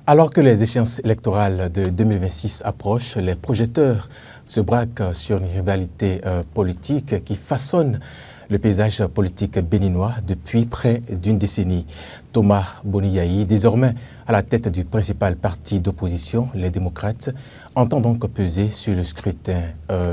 Alors que les échéances électorales de 2026 approchent, les projecteurs se braquent sur une rivalité politique qui façonne le paysage politique béninois depuis près d'une décennie. Thomas Boni-Yayi, désormais à la tête du principal parti d'opposition, les démocrates, entend donc peser sur le scrutin,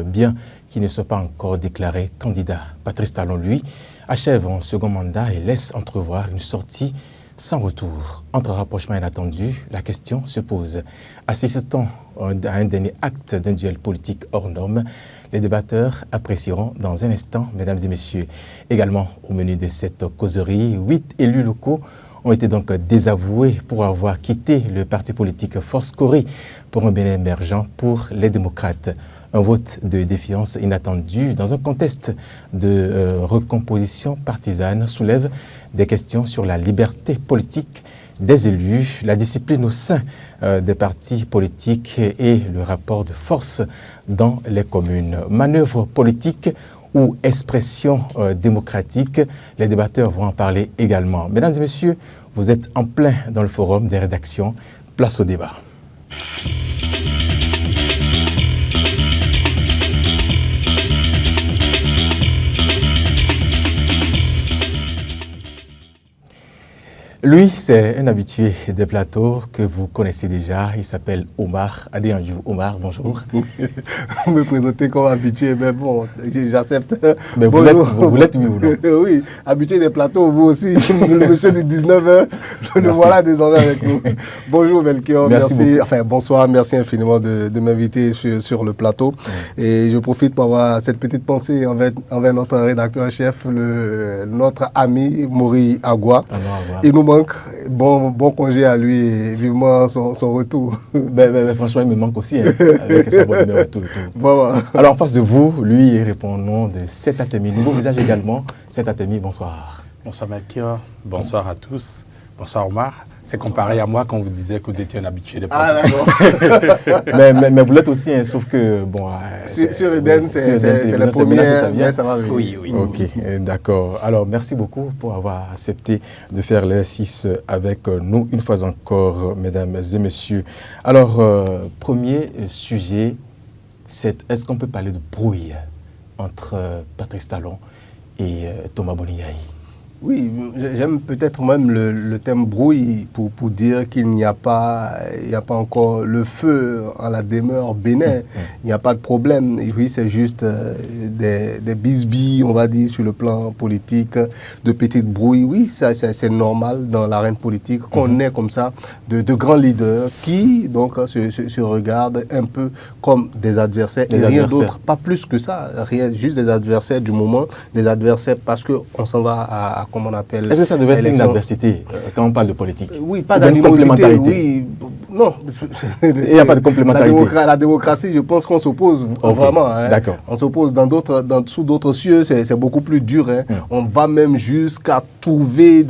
bien qu'il ne soit pas encore déclaré candidat. Patrice Talon, lui, achève un second mandat et laisse entrevoir une sortie sans retour. Entre rapprochement inattendu, la question se pose. Assistant à un dernier acte d'un duel politique hors norme, les débatteurs apprécieront dans un instant, mesdames et messieurs. Également au menu de cette causerie, 8 élus locaux ont été donc désavoués pour avoir quitté le parti politique Force Corée pour un Bénin émergent pour les démocrates. Un vote de défiance inattendu dans un contexte de recomposition partisane soulève des questions sur la liberté politique des élus, la discipline au sein des partis politiques et le rapport de force dans les communes. Manœuvre politique ou expression démocratique, les débatteurs vont en parler également. Mesdames et messieurs, vous êtes en plein dans le forum des rédactions. Place au débat. Lui, c'est un habitué des plateaux que vous connaissez déjà. Il s'appelle Omar Adéanjou. Omar, bonjour. Vous me présentez comme habitué, mais bon, j'accepte. Mais vous l'êtes, oui ou non? Oui, habitué des plateaux, vous aussi. Le monsieur du 19h, le voilà désormais avec nous. Bonjour Melchior, merci. Enfin, bonsoir, merci infiniment de m'inviter sur le plateau. Et je profite pour avoir cette petite pensée envers notre rédacteur-chef, notre ami Mori Agua. Il nous manque. Bon congé à lui et vivement son retour. Mais franchement, il me manque aussi, hein, avec sa bonne humeur et tout. Voilà. Alors, en face de vous, lui, il répond au nom de Seth Atemi. Nouveau visage également. Seth Atemi, bonsoir. Bonsoir Melchior, bonsoir à tous. Bonsoir Omar. C'est comparé à moi quand vous disiez que vous étiez un habitué des plateaux. Ah d'accord. mais vous l'êtes aussi, hein, sauf que, bon... Sur Eden, c'est la première, mais ça va venir. Oui. Ok, d'accord. Alors, merci beaucoup pour avoir accepté de faire l'exercice avec nous, une fois encore, mesdames et messieurs. Alors, premier sujet, c'est est-ce qu'on peut parler de brouille entre Patrice Talon et Thomas Boni-Yayi? Oui, j'aime peut-être même le thème brouille pour dire qu'il n'y a pas encore le feu en la demeure Bénin. Il n'y a pas de problème. Et oui, c'est juste des bisbilles, on va dire, sur le plan politique, de petites brouilles. Oui, c'est normal dans l'arène politique qu'on ait comme ça de grands leaders qui donc se regardent un peu comme des adversaires et rien d'autre. Pas plus que ça, rien, juste des adversaires du moment, des adversaires parce qu'on s'en va à comment on appelle. Est-ce que ça devait être une adversité quand on parle de politique? Oui, pas d'animosité. Oui, non. Il n'y a pas de complémentarité. La démocratie, je pense qu'on s'oppose vraiment. Hein. D'accord. On s'oppose sous d'autres cieux, c'est beaucoup plus dur. Hein. On va même jusqu'à trouver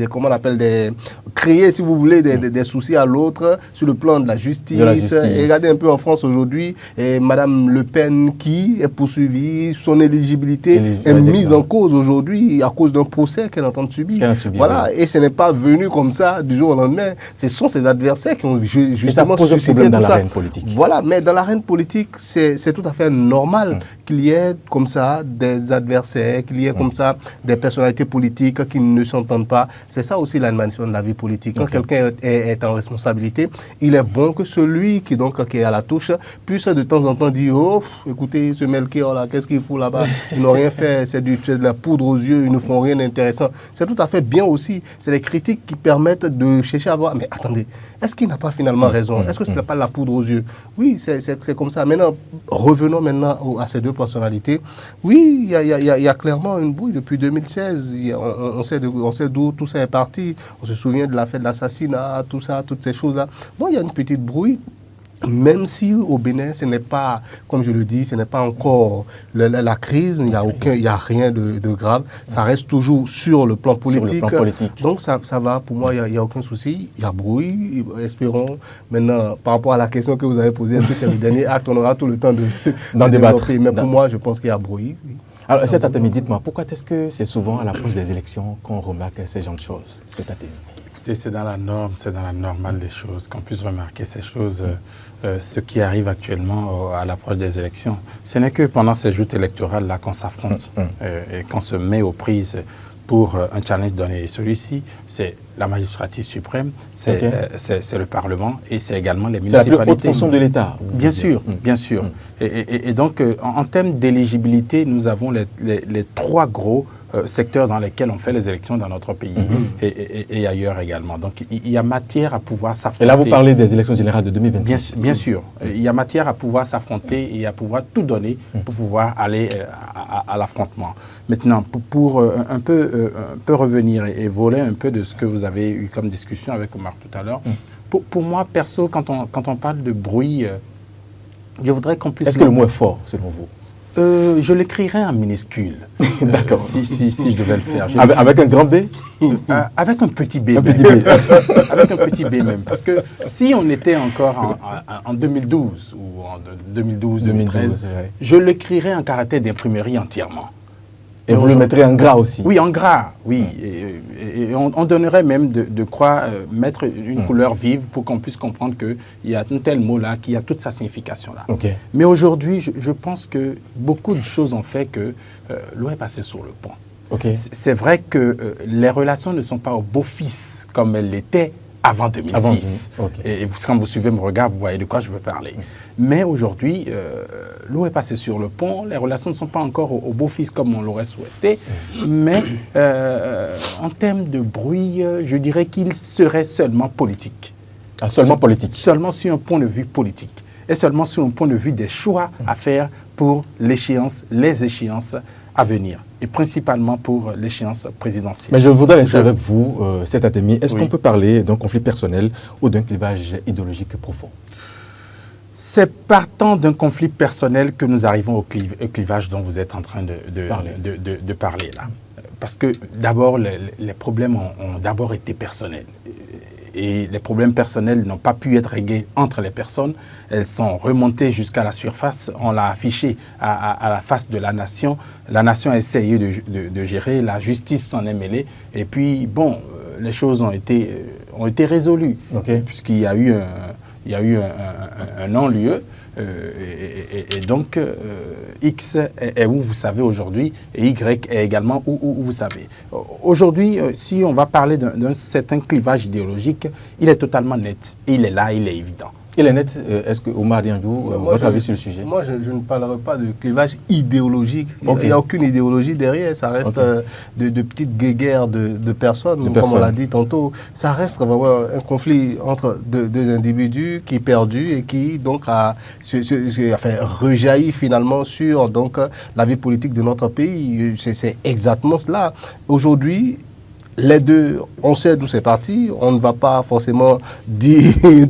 comment on appelle, créer, si vous voulez, des soucis à l'autre sur le plan de la justice. Et regardez un peu en France aujourd'hui, Madame Le Pen qui est poursuivie, son éligibilité est mise en cause aujourd'hui à cause d'un procès qu'elle est en train de subir. Voilà, et ce n'est pas venu comme ça du jour au lendemain. Ce sont ses adversaires qui ont justement suscité tout ça. Et ça pose un problème dans l'arène politique. Voilà, mais dans l'arène politique, c'est tout à fait normal qu'il y ait comme ça des adversaires, qu'il y ait comme ça des personnalités politiques qui ne s'entendent pas. C'est ça aussi l'animation de la vie politique. Quand quelqu'un est en responsabilité, il est bon que celui qui est à la touche puisse de temps en temps dire « Oh, écoutez, ce Melchior là, qu'est-ce qu'il fout là-bas? Ils n'ont rien fait, c'est de la poudre aux yeux, ils ne font rien d'intéressant. » C'est tout à fait bien aussi. C'est des critiques qui permettent de chercher à voir, mais attendez, est-ce qu'il n'a pas finalement raison? Est-ce que ce n'est pas la poudre aux yeux? Oui, c'est comme ça. Maintenant, revenons maintenant à ces deux personnalités. Oui, il y a clairement une brouille depuis 2016. On sait d'où tout ça est parti. On se souvient de l'affaire de l'assassinat, tout ça, toutes ces choses-là. Donc, il y a une petite brouille. Même si au Bénin, ce n'est pas, comme je le dis, ce n'est pas encore la crise, il n'y a rien de grave, ça reste toujours sur le plan politique. Donc ça va, pour moi, il n'y a aucun souci, il y a brouille, espérons. Maintenant, par rapport à la question que vous avez posée, est-ce que c'est le dernier acte, on aura tout le temps d'en débattre. Mais pour moi, je pense qu'il y a brouille. Oui. Alors, cet Atemi, dites-moi, pourquoi est-ce que c'est souvent à l'approche des élections qu'on remarque ces genres de choses, cet Atemi? Écoutez, c'est dans la norme, c'est dans la normale des choses qu'on puisse remarquer ces choses, ce qui arrive actuellement à l'approche des élections. Ce n'est que pendant ces joutes électorales-là qu'on s'affronte et qu'on se met aux prises pour un challenge donné. Et celui-ci, c'est la magistrature suprême, c'est le Parlement et c'est également les municipalités. C'est la plus haute fonction de l'État. Bien sûr, bien sûr. Et donc, en termes d'éligibilité, nous avons les trois gros secteurs dans lesquels on fait les élections dans notre pays et ailleurs également. Donc, il y a matière à pouvoir s'affronter. Et là, vous parlez des élections générales de 2026. Bien sûr. Il y a matière à pouvoir s'affronter et à pouvoir tout donner pour pouvoir aller à l'affrontement. Maintenant, pour un peu revenir et voler un peu de ce que vous avez eu comme discussion avec Omar tout à l'heure, pour moi, perso, quand on parle de bruit, je voudrais qu'on puisse... Est-ce que le mot est fort, selon vous? Je l'écrirais en minuscule. D'accord. Si je devais le faire. Avec un grand B? Avec un petit B. Un petit B. Avec un petit B même. Parce que si on était encore en 2012 ou en 2012-2013, je l'écrirais en caractère d'imprimerie entièrement. Et vous le mettrez en gras aussi? Oui, en gras, oui. Et on donnerait même de quoi mettre une couleur vive pour qu'on puisse comprendre qu'il y a un tel mot-là, qui a toute sa signification-là. Okay. Mais aujourd'hui, je pense que beaucoup de choses ont fait que l'eau est passée sur le pont. Okay. C'est vrai que les relations ne sont pas au beau-fils comme elles l'étaient avant 2006. Et quand vous suivez mon regard, vous voyez de quoi je veux parler. Mais aujourd'hui, l'eau est passée sur le pont, les relations ne sont pas encore au beau-fils comme on l'aurait souhaité, mais en termes de bruit, je dirais qu'il serait seulement politique. Ah, seulement politique? Seulement sur un point de vue politique. Et seulement sur un point de vue des choix à faire pour les échéances à venir, et principalement pour l'échéance présidentielle. Mais je voudrais rester avec vous, cet Atemi. Est-ce qu'on peut parler d'un conflit personnel ou d'un clivage idéologique profond? C'est partant d'un conflit personnel que nous arrivons au clivage dont vous êtes en train de parler là. Parce que d'abord, les problèmes ont d'abord été personnels. Et les problèmes personnels n'ont pas pu être réglés entre les personnes. Elles sont remontées jusqu'à la surface. On l'a affiché à la face de la nation. La nation a essayé de gérer. La justice s'en est mêlée. Et puis, bon, les choses ont été résolues. Puisqu'il y a eu un non-lieu. Et donc, X est où vous savez aujourd'hui, et Y est également où vous savez. Aujourd'hui, si on va parler d'un certain clivage idéologique, il est totalement net. Il est là, il est évident. Il est net. Est-ce que Omar Diandjou, votre avis sur le sujet? Moi, je ne parlerai pas de clivage idéologique. Il n'y a aucune idéologie derrière. Ça reste de petites guéguerres de personnes, comme on l'a dit tantôt. Ça reste vraiment un conflit entre deux individus qui perdus et qui donc rejaillit finalement sur donc la vie politique de notre pays. C'est exactement cela. Aujourd'hui, les deux, on sait d'où c'est parti. On ne va pas forcément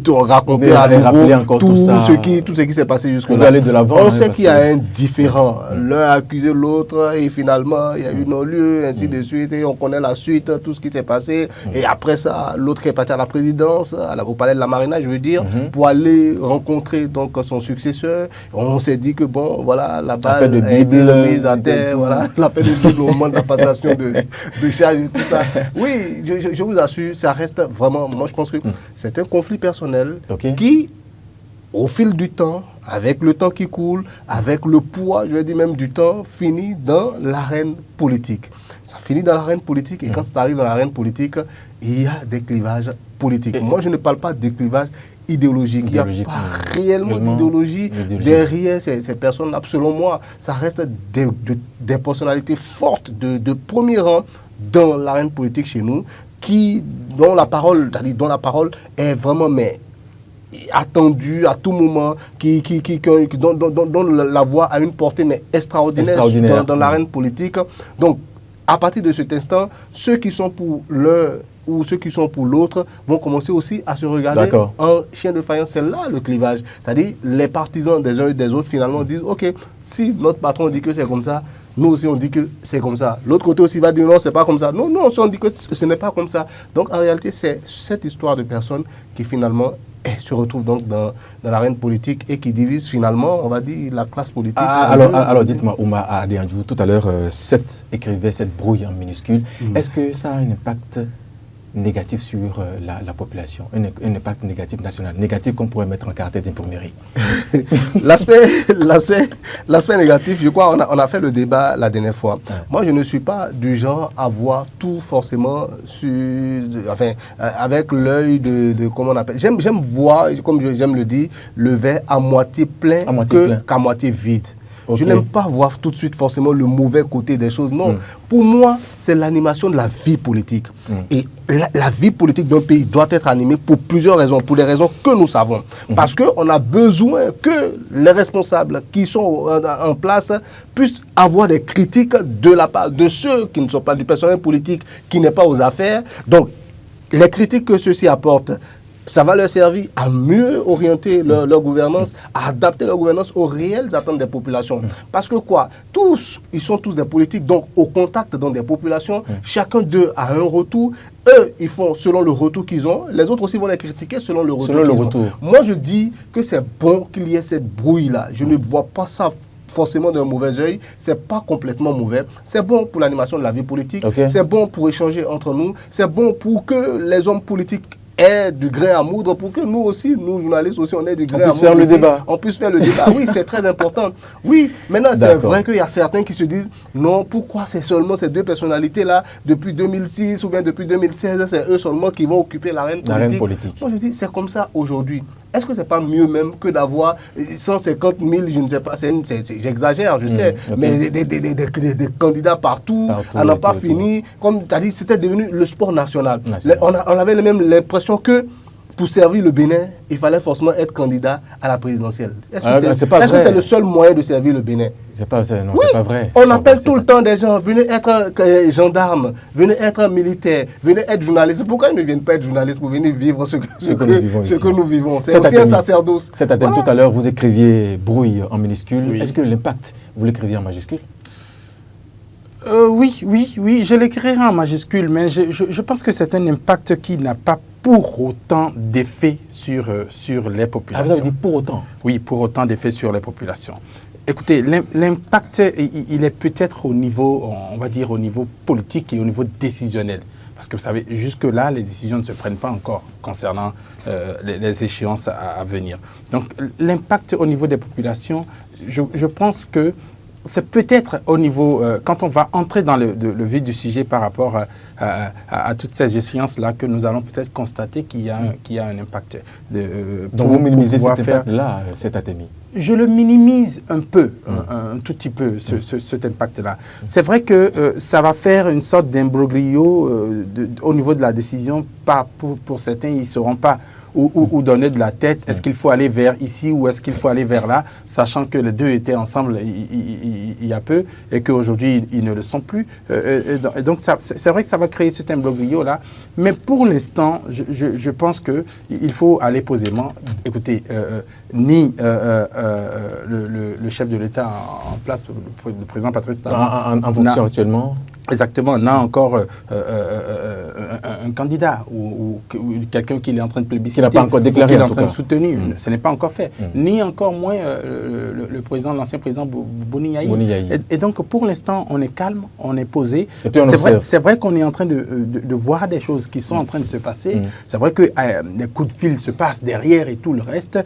raconter à nouveau tout ce qui s'est passé jusque-là. On sait qu'il y a un différend. L'un a accusé l'autre et finalement, il y a eu non-lieu, ainsi de suite. Et on connaît la suite, tout ce qui s'est passé. Et après ça, l'autre est parti à la présidence, au palais de la Marina, je veux dire, pour aller rencontrer donc son successeur. On s'est dit que bon, voilà, la balle est mise à terre. Voilà, la fait de Bible au moment de la passation de charge et tout ça. Oui, je vous assure, ça reste vraiment... Moi, je pense que c'est un conflit personnel qui, au fil du temps, avec le temps qui coule, avec le poids, je vais dire même du temps, finit dans l'arène politique. Ça finit dans l'arène politique et quand ça arrive dans l'arène politique, il y a des clivages politiques. Moi, je ne parle pas de clivages idéologiques. Il n'y a pas réellement d'idéologie derrière ces personnes-là. Selon moi, ça reste des personnalités fortes de premier rang dans l'arène politique chez nous, dont la parole est vraiment attendue à tout moment, dont la voix a une portée extraordinaire dans l'arène politique. Donc, à partir de cet instant, ceux qui sont pour l'un ou ceux qui sont pour l'autre vont commencer aussi à se regarder en chien de faïence. C'est là le clivage. C'est-à-dire, les partisans des uns et des autres, finalement, disent, OK, si notre patron dit que c'est comme ça, nous aussi on dit que c'est comme ça. L'autre côté aussi va dire non, c'est pas comme ça. Non, on dit que ce n'est pas comme ça. Donc en réalité, c'est cette histoire de personnes qui finalement se retrouvent donc dans l'arène politique et qui divise finalement, on va dire, la classe politique. Alors dites-moi, Omar Diandjou, tout à l'heure, écrivait cette brouille en minuscule. Est-ce que ça a un impact négatif sur la population, un impact négatif national, négatif qu'on pourrait mettre en caractère d'imprimerie? L'aspect négatif, je crois, on a fait le débat la dernière fois. Moi, je ne suis pas du genre à voir tout forcément avec l'œil de comment on appelle. J'aime voir, comme j'aime le dire, le verre à moitié plein qu'à moitié vide. Okay. Je n'aime pas voir tout de suite forcément le mauvais côté des choses. Non, pour moi, c'est l'animation de la vie politique. Et la vie politique d'un pays doit être animée pour plusieurs raisons, pour les raisons que nous savons. Parce qu'on a besoin que les responsables qui sont en place puissent avoir des critiques de la part de ceux qui ne sont pas du personnel politique, qui n'est pas aux affaires. Donc, les critiques que ceux-ci apportent, ça va leur servir à mieux orienter leur gouvernance, à adapter leur gouvernance aux réelles attentes des populations. Parce que quoi, ils sont tous des politiques, donc au contact des populations, chacun d'eux a un retour. Eux, ils font selon le retour qu'ils ont. Les autres aussi vont les critiquer selon le retour qu'ils ont. Moi, je dis que c'est bon qu'il y ait cette brouille-là. Je ne vois pas ça forcément d'un mauvais œil, c'est pas complètement mauvais. C'est bon pour l'animation de la vie politique, c'est bon pour échanger entre nous, c'est bon pour que les hommes politiques aient du grain à moudre, pour que nous aussi, nous journalistes aussi, on ait du grain à moudre. On puisse faire le débat. Oui, c'est très important. Oui, maintenant c'est vrai qu'il y a certains qui se disent non, pourquoi c'est seulement ces deux personnalités-là, depuis 2006 ou bien depuis 2016, c'est eux seulement qui vont occuper l'arène politique. Moi je dis, c'est comme ça aujourd'hui. Est-ce que ce n'est pas mieux même que d'avoir 150 000, je ne sais pas, j'exagère, je sais, mais des candidats partout à n'en pas fini. Comme tu as dit, c'était devenu le sport national. On avait même l'impression que pour servir le Bénin, il fallait forcément être candidat à la présidentielle. Est-ce que c'est le seul moyen de servir le Bénin? C'est pas vrai. On appelle tout le temps des gens, venez être gendarmes, venez être militaires, venez être journalistes. Pourquoi ils ne viennent pas être journalistes pour venir vivre ce que nous vivons? C'est aussi un sacerdoce. Cet athème, tout à l'heure, vous écriviez brouille en minuscule. Oui. Est-ce que l'impact, vous l'écriviez en majuscule? Oui, je l'écrirai en majuscule, mais je pense que c'est un impact qui n'a pas pour autant d'effet sur les populations. Ah, vous avez dit pour autant? Oui, pour autant d'effet sur les populations. Écoutez, l'impact, il est peut-être au niveau, on va dire, au niveau politique et au niveau décisionnel. Parce que vous savez, jusque-là, les décisions ne se prennent pas encore concernant les échéances à venir. Donc, l'impact au niveau des populations, je pense que c'est peut-être au niveau, quand on va entrer dans le vif du sujet par rapport à toutes ces échéances-là, que nous allons peut-être constater qu'il y a un impact. Donc vous minimisez cet impact-là, cet atémie? Je le minimise un peu, un tout petit peu, cet impact-là. C'est vrai que ça va faire une sorte d'imbroglio au niveau de la décision. Pour certains, ils ne sauront pas où donner de la tête. Est-ce qu'il faut aller vers ici ou est-ce qu'il faut aller vers là, sachant que les deux étaient ensemble il y a peu et qu'aujourd'hui, ils ne le sont plus. Et donc, c'est vrai que ça va créer cet imbroglio-là. Mais pour l'instant, je pense qu'il faut aller posément. Écoutez, ni le chef de l'État en place, le président Patrice Talon, en fonction actuellement. Exactement, on a encore un candidat ou quelqu'un qui est en train de plébisciter, qui n'a pas encore déclaré, qui est en train de soutenir. Ce n'est pas encore fait. Ni encore moins l'ancien président Boni Yayi. Et donc, pour l'instant, on est calme, on est posé. C'est vrai qu'on est en train de voir des choses qui sont en train de se passer. C'est vrai que des coups de fil se passent derrière et tout le reste.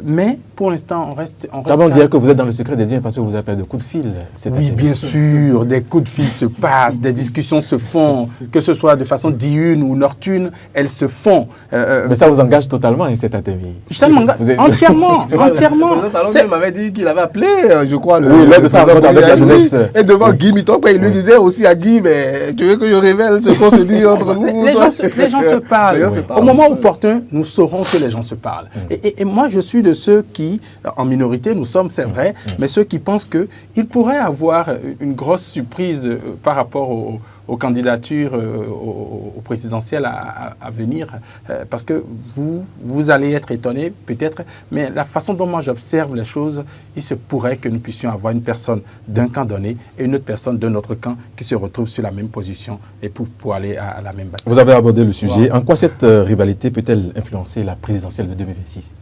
Mais pour l'instant, on reste ça veut dire que vous êtes dans le secret des dieux parce que vous appelez de coups de fil. Oui, bien sûr, des coups de fil se passent, des discussions se font, que ce soit de façon diurne ou nocturne, elles se font. Mais ça vous engage totalement, cet atémie? Ça m'engage entièrement. Le président Talon m'avait dit qu'il avait appelé, je crois, le président avec la jeunesse. Et devant Guy Mitop, il lui disait aussi à Guy, mais tu veux que je révèle ce qu'on se dit entre nous? Les gens se parlent. Au moment opportun, nous saurons que les gens se parlent. Et moi, je suis de ceux qui, en minorité, nous sommes, c'est vrai, mais ceux qui pensent qu'il pourrait avoir une grosse surprise par rapport aux candidatures au présidentielles à venir, parce que vous allez être étonnés peut-être, mais la façon dont moi j'observe les choses, il se pourrait que nous puissions avoir une personne d'un camp donné et une autre personne d'un autre camp qui se retrouve sur la même position et pour aller à la même bataille. Vous avez abordé le sujet. En quoi cette rivalité peut-elle influencer la présidentielle de 2026 ?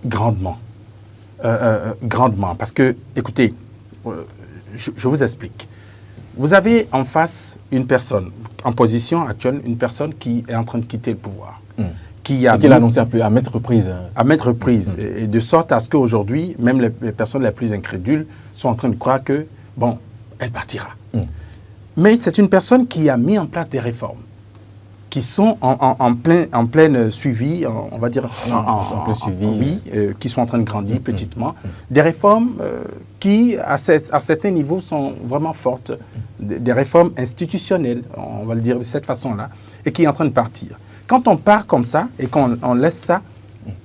Grandement. Grandement. Parce que, écoutez, je vous explique. Vous avez en face une personne, en position actuelle, une personne qui est en train de quitter le pouvoir. Qui a annoncé à maintes reprises. À maintes reprises. Et de sorte à ce qu'aujourd'hui, même les personnes les plus incrédules sont en train de croire que, bon, elle partira. Mais c'est une personne qui a mis en place des réformes qui sont en plein suivi, on va dire, en plein suivi. Qui sont en train de grandir petitement. Des réformes qui, à certains niveaux, sont vraiment fortes. Des réformes institutionnelles, on va le dire de cette façon-là, et qui est en train de partir. Quand on part comme ça et qu'on laisse ça,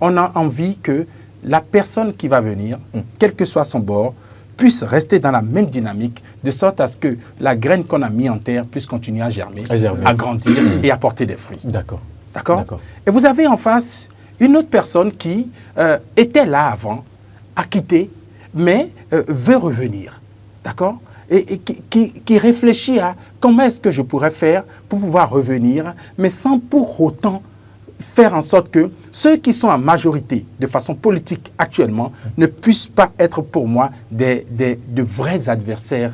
on a envie que la personne qui va venir, quel que soit son bord, puisse rester dans la même dynamique, de sorte à ce que la graine qu'on a mise en terre puisse continuer à germer, à grandir et à porter des fruits. D'accord. Et vous avez en face une autre personne qui était là avant, a quitté, mais veut revenir. D'accord ? Et qui réfléchit à comment est-ce que je pourrais faire pour pouvoir revenir, mais sans pour autant faire en sorte que ceux qui sont en majorité de façon politique actuellement ne puissent pas être pour moi de vrais adversaires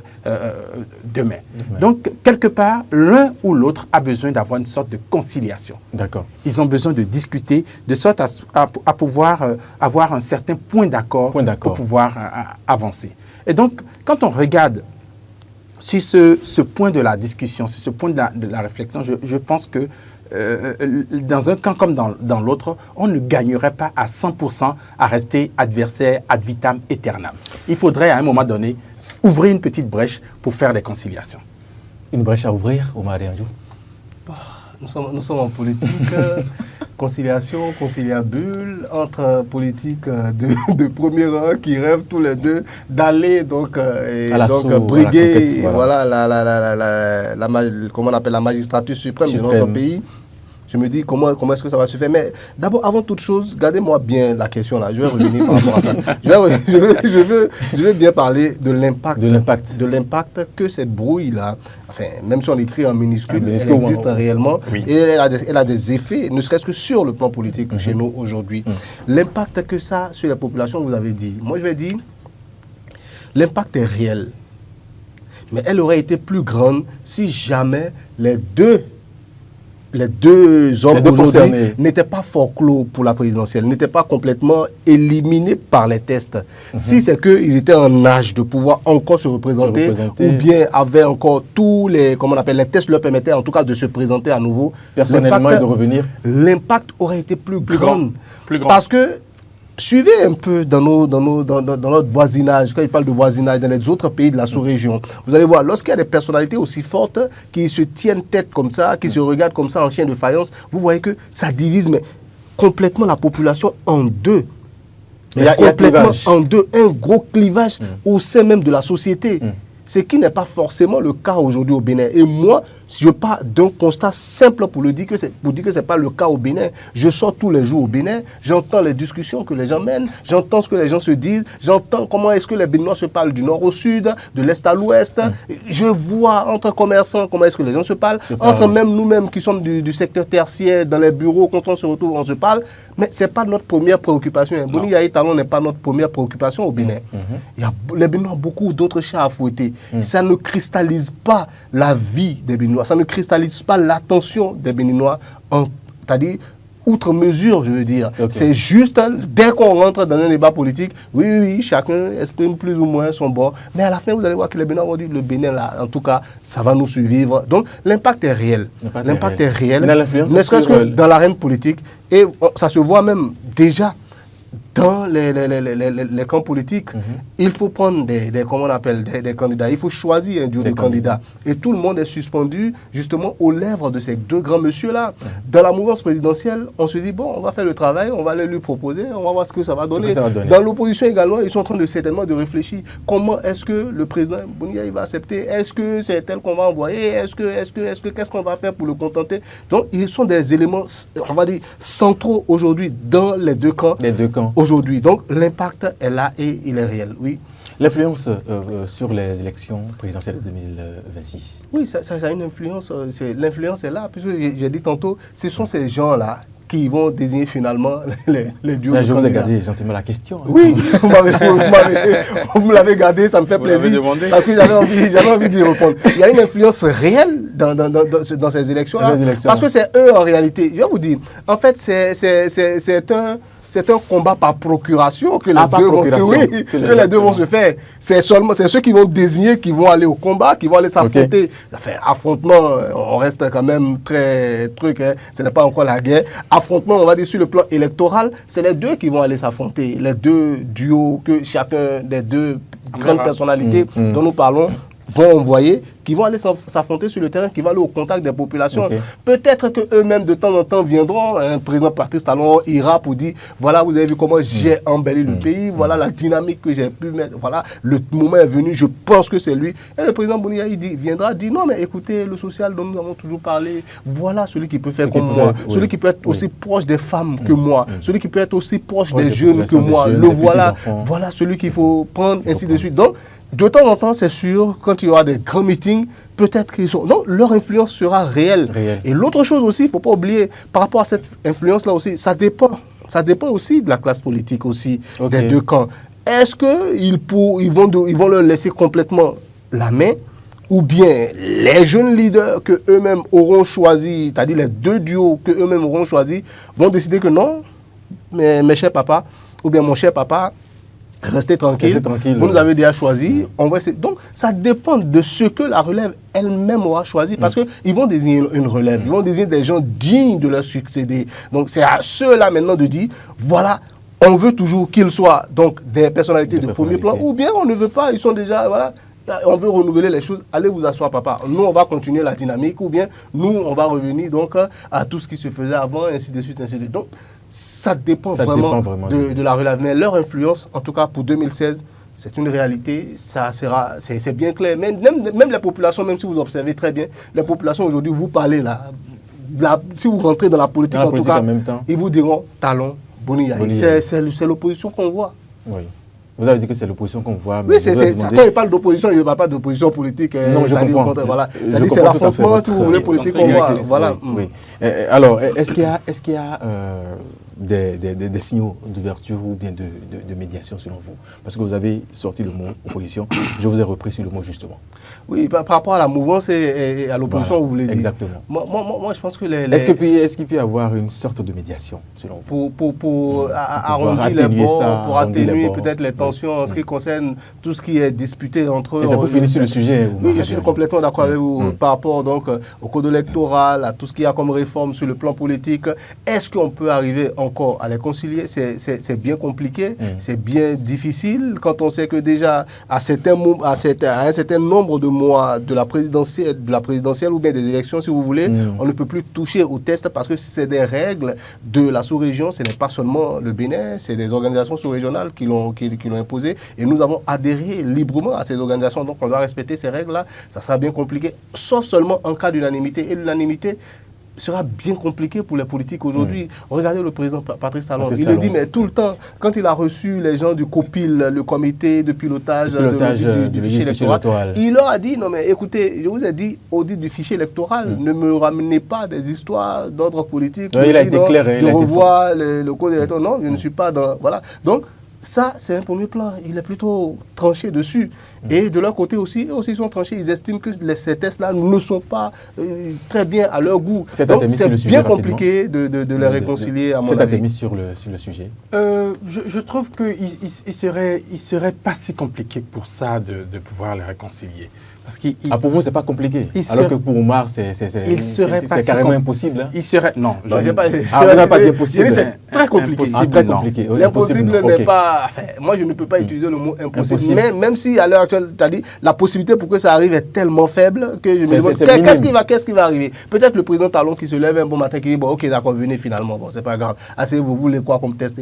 demain. Donc, quelque part, l'un ou l'autre a besoin d'avoir une sorte de conciliation. D'accord. Ils ont besoin de discuter de sorte à pouvoir avoir un certain point d'accord pour pouvoir avancer. Et donc, quand on regarde sur ce point de la discussion, sur ce point de la réflexion, je pense que dans un camp comme dans l'autre, on ne gagnerait pas à 100% à rester adversaire ad vitam aeternam. Il faudrait à un moment donné ouvrir une petite brèche pour faire des conciliations. Une brèche à ouvrir, Omar Dianjou? Nous sommes en politique, conciliation, conciliabule, entre politiques de premier rang qui rêvent tous les deux d'aller briguer comment on appelle la magistrature suprême de notre pays. Je me dis comment est-ce que ça va se faire. Mais d'abord, avant toute chose, gardez-moi bien la question là. Je vais revenir par rapport à ça. Je veux bien parler de l'impact que cette brouille là, enfin, même si on l'écrit en minuscule, elle existe réellement. Oui. Et elle a des effets, ne serait-ce que sur le plan politique chez nous aujourd'hui. L'impact que ça sur la population, vous avez dit. Moi, je vais dire, l'impact est réel. Mais elle aurait été plus grande si jamais les deux hommes aujourd'hui n'étaient pas forclos pour la présidentielle, n'étaient pas complètement éliminés par les tests. Si c'est qu'ils étaient en âge de pouvoir encore se représenter, ou bien avaient encore tous les tests leur permettaient en tout cas de se présenter à nouveau, personnellement et de revenir, l'impact aurait été plus grand. Parce que suivez un peu dans notre voisinage, quand il parle de voisinage dans les autres pays de la sous-région, vous allez voir, lorsqu'il y a des personnalités aussi fortes qui se tiennent tête comme ça, qui se regardent comme ça en chien de faïence, vous voyez que ça divise complètement la population en deux. Il y a complètement en deux, un gros clivage au sein même de la société. Ce qui n'est pas forcément le cas aujourd'hui au Bénin. Et moi, si je pars d'un constat simple pour dire que ce n'est pas le cas au Bénin, je sors tous les jours au Bénin, j'entends les discussions que les gens mènent, j'entends ce que les gens se disent, j'entends comment est-ce que les Béninois se parlent du nord au sud, de l'est à l'ouest. Je vois entre commerçants comment est-ce que les gens se parlent, entre même nous-mêmes qui sommes du secteur tertiaire, dans les bureaux, quand on se retrouve, on se parle. Mais ce n'est pas notre première préoccupation. Boni Yahi Talon n'est pas notre première préoccupation au Bénin. Les Béninois ont beaucoup d'autres chats à fouetter. Ça ne cristallise pas la vie des Béninois, ça ne cristallise pas l'attention des Béninois, c'est-à-dire outre mesure, je veux dire. C'est juste, dès qu'on rentre dans un débat politique, oui, chacun exprime plus ou moins son bord, mais à la fin, vous allez voir que les Béninois vont dire, le Bénin, là, en tout cas, ça va nous survivre. Donc, l'impact est réel. L'impact est réel, ne serait-ce que dans l'arène politique, et ça se voit même déjà dans les camps politiques, il faut prendre des candidats. Il faut choisir un duo de candidats. Et tout le monde est suspendu justement aux lèvres de ces deux grands messieurs-là. Dans la mouvance présidentielle, on se dit, bon, on va faire le travail, on va aller lui proposer, on va voir ce que ça va donner. Dans l'opposition également, ils sont en train de certainement de réfléchir. Comment est-ce que le président Boni Yahi va accepter? Est-ce que c'est tel qu'on va envoyer? Qu'est-ce qu'on va faire pour le contenter? Donc, ils sont des éléments, on va dire, centraux aujourd'hui dans les deux camps. Aujourd'hui. Donc, l'impact est là et il est réel, oui. L'influence sur les élections présidentielles de 2026. Oui, ça a une influence. L'influence est là, puisque j'ai dit tantôt, ce sont ces gens-là qui vont désigner finalement les duos Là, de je vous ai candidats. gardé gentiment la question. Hein. Oui, vous me l'avez gardé, ça me fait plaisir. Parce que j'avais envie d'y répondre. Il y a une influence réelle dans ces élections-là. Parce que c'est eux en réalité. Je vais vous dire, en fait, c'est un combat par procuration que les deux vont se faire. C'est ceux qui vont désigner, qui vont aller au combat, qui vont aller s'affronter. Okay. Enfin, affrontement, on reste quand même très truc, hein. Ce n'est pas encore la guerre. Affrontement, on va dire sur le plan électoral, c'est les deux qui vont aller s'affronter. Les deux duos que chacun des deux grandes personnalités dont nous parlons vont envoyer, qui vont aller s'affronter sur le terrain, qui vont aller au contact des populations. Okay. Peut-être qu'eux-mêmes, de temps en temps, viendront, un président Patrice Talon ira pour dire, voilà, vous avez vu comment j'ai embelli le pays, voilà la dynamique que j'ai pu mettre, voilà, le moment est venu, je pense que c'est lui. Et le président Bounia, il viendra dire, non, mais écoutez, le social dont nous avons toujours parlé, voilà celui qui peut faire comme moi, celui qui peut être aussi proche des femmes que moi, celui qui peut être aussi proche des jeunes que moi, le voilà, voilà celui qu'il faut prendre, ainsi de suite. Donc, de temps en temps, c'est sûr, quand il y aura des grands meetings, peut-être qu'ils sont... Non, leur influence sera réelle. Et l'autre chose aussi, il ne faut pas oublier, par rapport à cette influence-là aussi, ça dépend aussi de la classe politique aussi, des deux camps. Est-ce qu'ils vont leur laisser complètement la main, ou bien les jeunes leaders que eux-mêmes auront choisi, c'est-à-dire les deux duos que eux-mêmes auront choisi, vont décider que non, mes chers papas, ou bien mon cher papa, restez tranquille, vous nous avez déjà choisi. On va essayer. Donc, ça dépend de ce que la relève elle-même aura choisi. Parce qu'ils vont désigner une relève. Ils vont désigner des gens dignes de leur succéder. Donc, c'est à ceux-là maintenant de dire, voilà, on veut toujours qu'ils soient donc, des personnalités de premier plan. Ou bien on ne veut pas, ils sont déjà, voilà, on veut renouveler les choses. Allez vous asseoir, papa. Nous, on va continuer la dynamique. Ou bien, nous, on va revenir donc à tout ce qui se faisait avant, ainsi de suite, ainsi de suite. Donc, ça dépend vraiment de la relève. Mais leur influence, en tout cas pour 2016, c'est une réalité, c'est bien clair. Même les populations, même si vous observez très bien, les populations aujourd'hui, vous parlez là, si vous rentrez dans la politique, en tout cas, ils vous diront Talon, Boni Yaye. C'est l'opposition qu'on voit. Oui. Vous avez dit que c'est l'opposition qu'on voit. Oui, quand il parle d'opposition, il ne parle pas d'opposition politique. Non, je comprends. Voilà. C'est l'affrontement, si vous voulez, politique qu'on voit. Voilà. Oui. Alors, est-ce qu'il y a des signaux d'ouverture ou bien de médiation selon vous? Parce que vous avez sorti le mot opposition. Je vous ai repris sur le mot justement. Oui, par rapport à la mouvance et à l'opposition, voilà, vous voulez dire. Exactement. Moi, je pense que Est-ce qu'il peut y avoir une sorte de médiation selon vous? Pour arrondir les bords, pour atténuer peut-être les tensions en ce qui concerne tout ce qui est disputé entre eux. Et ça peut finir sur le sujet. Oui, je suis complètement d'accord avec vous par rapport donc, au code électoral, à tout ce qu'il y a comme réforme sur le plan politique. Est-ce qu'on peut arriver encore à les concilier? C'est bien compliqué, c'est bien difficile quand on sait que déjà à un certain nombre de mois de la présidentielle ou bien des élections, si vous voulez, on ne peut plus toucher au test parce que c'est des règles de la sous-région. Ce n'est pas seulement le Bénin, c'est des organisations sous-régionales qui l'ont imposé et nous avons adhéré librement à ces organisations. Donc on doit respecter ces règles-là. Ça sera bien compliqué, sauf seulement en cas d'unanimité. Et l'unanimité sera bien compliqué pour les politiques aujourd'hui. Regardez le président Patrice Talon. Il le dit, mais tout le temps, quand il a reçu les gens du COPIL, le comité de pilotage du fichier électoral, il leur a dit, non mais écoutez, je vous ai dit, audit du fichier électoral, ne me ramenez pas des histoires d'ordre politique. Il a été clair. De revoir le code électoral. Non, je ne suis pas dans... Voilà. Donc, ça, c'est un premier plan. Il est plutôt tranché dessus. Et de leur côté aussi, eux aussi sont tranchés. Ils estiment que ces tests-là ne sont pas très bien à leur goût. Donc, c'est bien compliqué de les réconcilier, à mon avis. C'est à mis sur le sujet. Je trouve qu'il serait pas si compliqué pour ça de pouvoir les réconcilier. Pour vous, c'est pas compliqué. Alors que pour Omar, c'est carrément impossible. Hein? Il serait... Non, vous n'avez pas dit impossible. C'est très compliqué. Très compliqué. L'impossible n'est pas... Enfin, moi, je ne peux pas utiliser le mot impossible. Mais même si à l'heure actuelle, tu as dit, la possibilité pour que ça arrive est tellement faible que je me demande qu'est-ce qui va arriver. Peut-être le président Talon qui se lève un bon matin qui dit, bon, ok, d'accord, venez finalement. Bon, c'est pas grave. Asseyez-vous, vous voulez quoi comme test?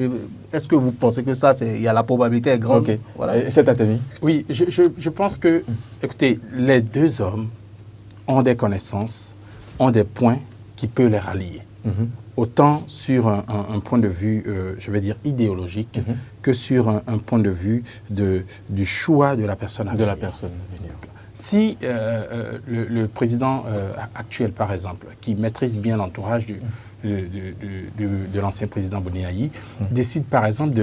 Est-ce que vous pensez que ça, il y a la probabilité est grande? Ok. Voilà. C'est Atemi. Oui, je pense que, écoutez, les deux hommes ont des connaissances, ont des points qui peuvent les rallier. Autant sur un point de vue, je vais dire, idéologique, que sur un point de vue du choix de la personne à venir. Si le président actuel, par exemple, qui maîtrise bien l'entourage de l'ancien président Boni-Yayi, décide par exemple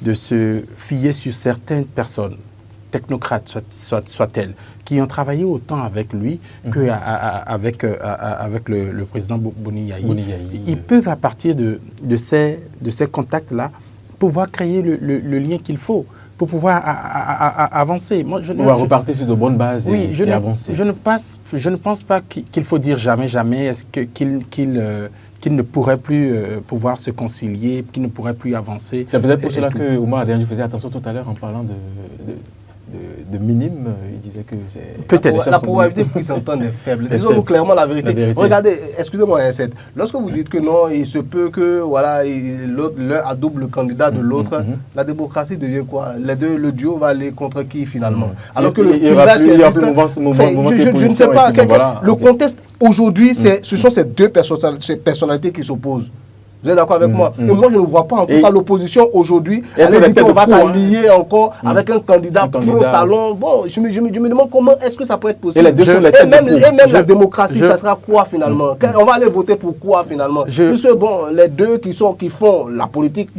de se fier sur certaines personnes, technocrates soit-elles, qui ont travaillé autant avec lui qu'avec le président Boni-Yayi. Ils peuvent, à partir de ces contacts-là, pouvoir créer le lien qu'il faut pour pouvoir avancer. Moi, repartir sur de bonnes bases et avancer. Je ne pense pas qu'il faut dire jamais est-ce qu'il ne pourrait plus pouvoir se concilier, qu'il ne pourrait plus avancer. C'est peut-être pour cela que Oumar Adéanji faisait attention tout à l'heure en parlant de minime, il disait que c'est... Peut-être. La probabilité pour qu'ils s'entendent est faible. Disons-nous clairement la vérité. Regardez, excusez-moi, lorsque vous dites que non, il se peut que voilà, l'un adoube le candidat de l'autre, la démocratie devient quoi? Le duo va aller contre qui finalement? Alors que le paysage qui existe... Je ne sais pas, le contexte aujourd'hui, ce sont ces deux personnalités qui s'opposent. Vous êtes d'accord avec moi? Et moi, je ne vois pas en tout cas l'opposition aujourd'hui. On va s'allier encore avec un candidat plus au talon. Bon, je me demande comment est-ce que ça peut être possible. Et même la démocratie, ça sera quoi finalement? On va aller voter pour quoi finalement? Puisque bon, les deux qui font la politique,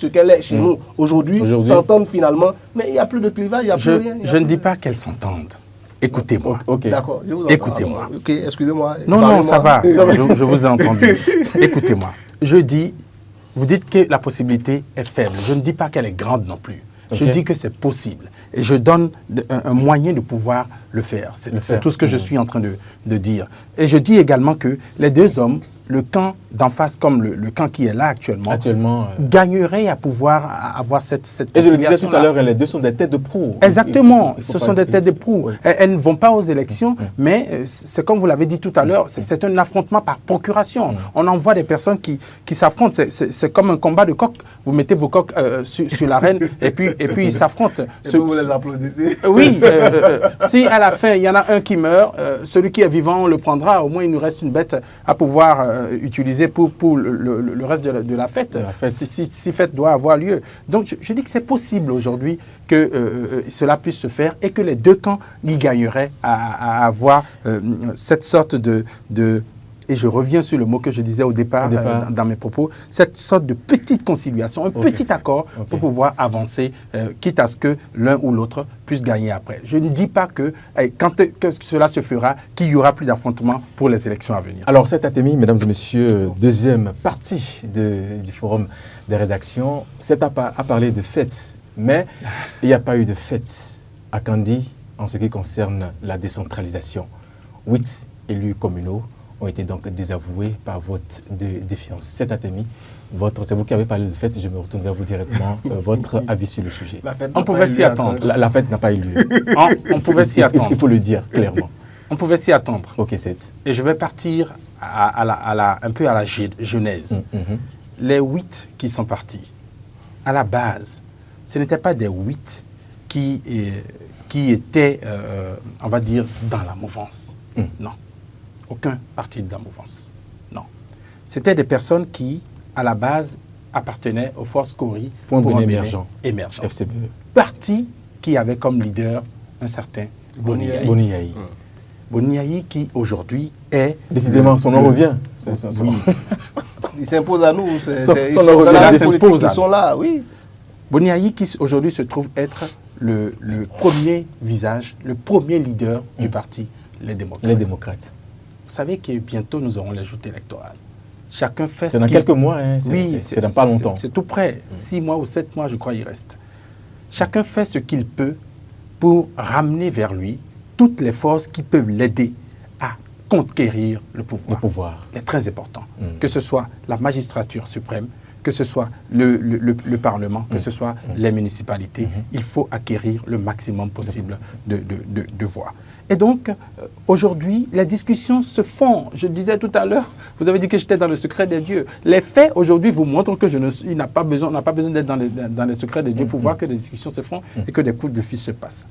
ce qu'elle est chez nous aujourd'hui, s'entendent finalement. Mais il n'y a plus de clivage, il n'y a plus rien. Je ne dis pas qu'elles s'entendent. Écoutez-moi. Okay. D'accord. Écoutez-moi. Ok, excusez-moi. Non, ça va. Je vous ai entendu. Écoutez-moi. Vous dites que la possibilité est faible. Je ne dis pas qu'elle est grande non plus. Je dis que c'est possible. Et je donne un moyen de pouvoir le faire. C'est tout ce que je suis en train de dire. Et je dis également que les deux hommes, le camp d'en face comme le camp qui est là actuellement gagnerait à pouvoir avoir cette et je le disais tout à l'heure, les deux sont des têtes de proue. Exactement, ce sont des têtes de proue. Oui. Elles ne vont pas aux élections, mais c'est comme vous l'avez dit tout à l'heure, c'est un affrontement par procuration. On envoie des personnes qui s'affrontent. C'est comme un combat de coqs. Vous mettez vos coqs sur l'arène et puis ils s'affrontent. Et vous les applaudissez. Oui, si à la fin il y en a un qui meurt, celui qui est vivant on le prendra. Au moins il nous reste une bête à pouvoir utilisé pour le reste de la fête, si fête doit avoir lieu. Donc je dis que c'est possible aujourd'hui que cela puisse se faire et que les deux camps y gagneraient à avoir cette sorte de et je reviens sur le mot que je disais au départ dans mes propos, cette sorte de petite conciliation, un petit accord pour pouvoir avancer, quitte à ce que l'un ou l'autre puisse gagner après. Je ne dis pas que quand cela se fera, qu'il n'y aura plus d'affrontement pour les élections à venir. Alors cet Atemi, mesdames et messieurs, deuxième partie du forum des rédactions, c'est à parler de fêtes, mais il n'y a pas eu de fêtes à Kandi en ce qui concerne la décentralisation. 8 élus communaux ont été donc désavoués par vote de défiance. Cet Atemi, c'est vous qui avez parlé de fête, je me retourne vers vous directement, votre avis sur le sujet. On pouvait s'y attendre. La fête n'a pas eu lieu. On pouvait s'y attendre. Il faut le dire clairement. On pouvait s'y attendre. Ok, c'est. Et je vais partir un peu à la genèse. Les 8 qui sont partis, à la base, ce n'étaient pas des 8 qui étaient, on va dire, dans la mouvance. Non. Aucun parti de la mouvance. Non. C'était des personnes qui, à la base, appartenaient aux forces Kori pour émergent. FCBE. Parti qui avait comme leader un certain Boni-Yayi. Boni-Yayi qui, aujourd'hui, est... Décidément, son nom revient. Oui. Il s'impose à nous. Ils sont là, oui. Boni-Yayi qui, aujourd'hui, se trouve être le premier visage, le premier leader du parti, les démocrates. Vous savez que bientôt, nous aurons les joutes électorales. Chacun fait c'est dans quelques mois, hein, oui, c'est dans pas longtemps. C'est tout près. 6 mois ou 7 mois, je crois, il reste. Chacun fait ce qu'il peut pour ramener vers lui toutes les forces qui peuvent l'aider à conquérir le pouvoir. C'est très important. Que ce soit la magistrature suprême, que ce soit le Parlement, que ce soit les municipalités, il faut acquérir le maximum possible de voix. Et donc, aujourd'hui, les discussions se font. Je disais tout à l'heure, vous avez dit que j'étais dans le secret des dieux. Les faits, aujourd'hui, vous montrent que on n'a pas besoin d'être dans les secrets des dieux pour voir que des discussions se font et que des coups de fil se passent.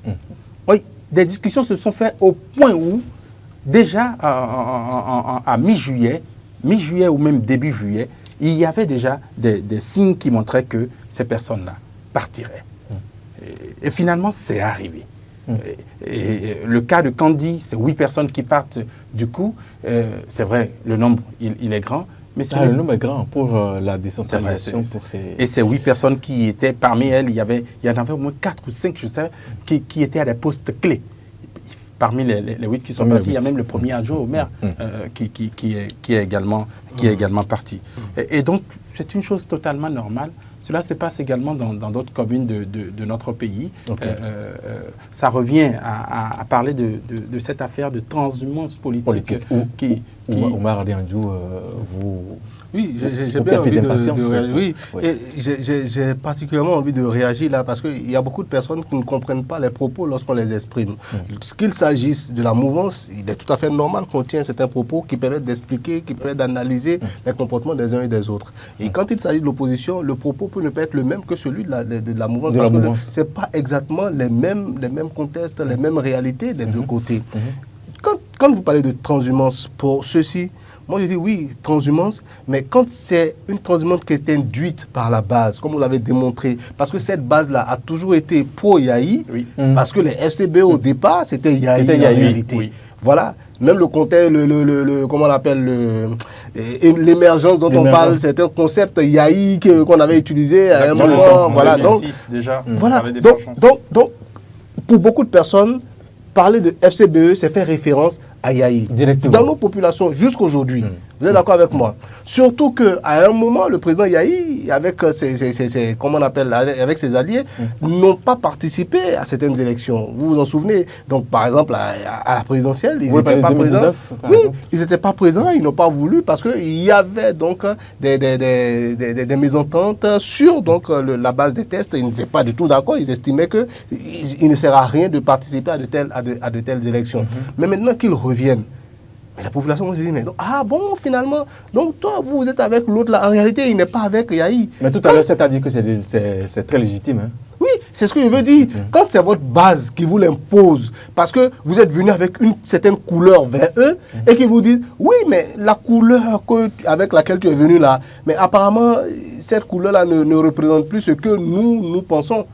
Oui, des discussions se sont faites au point où, déjà à mi-juillet ou même début juillet, il y avait déjà des signes qui montraient que ces personnes-là partiraient. Et finalement, c'est arrivé. Et le cas de Kandi, c'est 8 personnes qui partent du coup. C'est vrai, le nombre, il est grand, Mais le nombre est grand pour la décentralisation. Et ces 8 personnes qui étaient parmi elles, il y en avait au moins 4 ou 5, je sais, qui étaient à des postes clés. Parmi les 8 qui sont partis, il y a même le premier adjoint au maire qui est également parti. Et donc, c'est une chose totalement normale. Cela se passe également dans d'autres communes de notre pays. Okay. Ça revient à parler de cette affaire de transhumance politique. Oumar Diandjou, vous... Oui, j'ai bien envie de réagir. Oui, et j'ai particulièrement envie de réagir là parce qu'il y a beaucoup de personnes qui ne comprennent pas les propos lorsqu'on les exprime. Qu'il s'agisse de la mouvance, il est tout à fait normal qu'on tienne certains propos qui permettent d'expliquer, qui permettent d'analyser les comportements des uns et des autres. Et quand il s'agit de l'opposition, le propos peut ne pas être le même que celui de la mouvance. Parce que ce n'est pas exactement les mêmes contextes, les mêmes réalités des deux côtés. Quand vous parlez de transhumance pour ceux-ci, moi, je dis oui, transhumance, mais quand c'est une transhumance qui est induite par la base, comme vous l'avez démontré, parce que cette base-là a toujours été pro-Yahi, parce que les FCB au départ, c'était Yahi en réalité. Oui. Voilà, même le contexte, comment on appelle, l'émergence dont on parle, c'est un concept Yahi qu'on avait utilisé à un moment. Voilà, donc, déjà, voilà, donc, pour beaucoup de personnes, parler de FCBE, c'est faire référence à Yahi. Dans nos populations, jusqu'aujourd'hui, vous êtes d'accord avec moi? Surtout qu'à un moment, le président Yahi, avec ses alliés, n'ont pas participé à certaines élections. Vous vous en souvenez? Donc, par exemple, à la présidentielle, ils n'étaient pas présents. Oui, ils n'étaient pas présents, ils n'ont pas voulu parce qu'il y avait donc des mésententes sur donc, la base des tests. Ils n'étaient pas du tout d'accord. Ils estimaient qu'il ne sert à rien de participer à de telles élections. Mais maintenant qu'ils reviennent, mais la population se dit, mais donc, ah bon, finalement, donc toi, vous êtes avec l'autre là. En réalité, il n'est pas avec Yahi. Mais tout à l'heure, c'est à dire que c'est très légitime. Hein? Oui, c'est ce que je veux dire. Quand c'est votre base qui vous l'impose, parce que vous êtes venu avec une certaine couleur vers eux, et qu'ils vous disent, oui, mais la couleur avec laquelle tu es venu là, mais apparemment, cette couleur-là ne représente plus ce que nous pensons.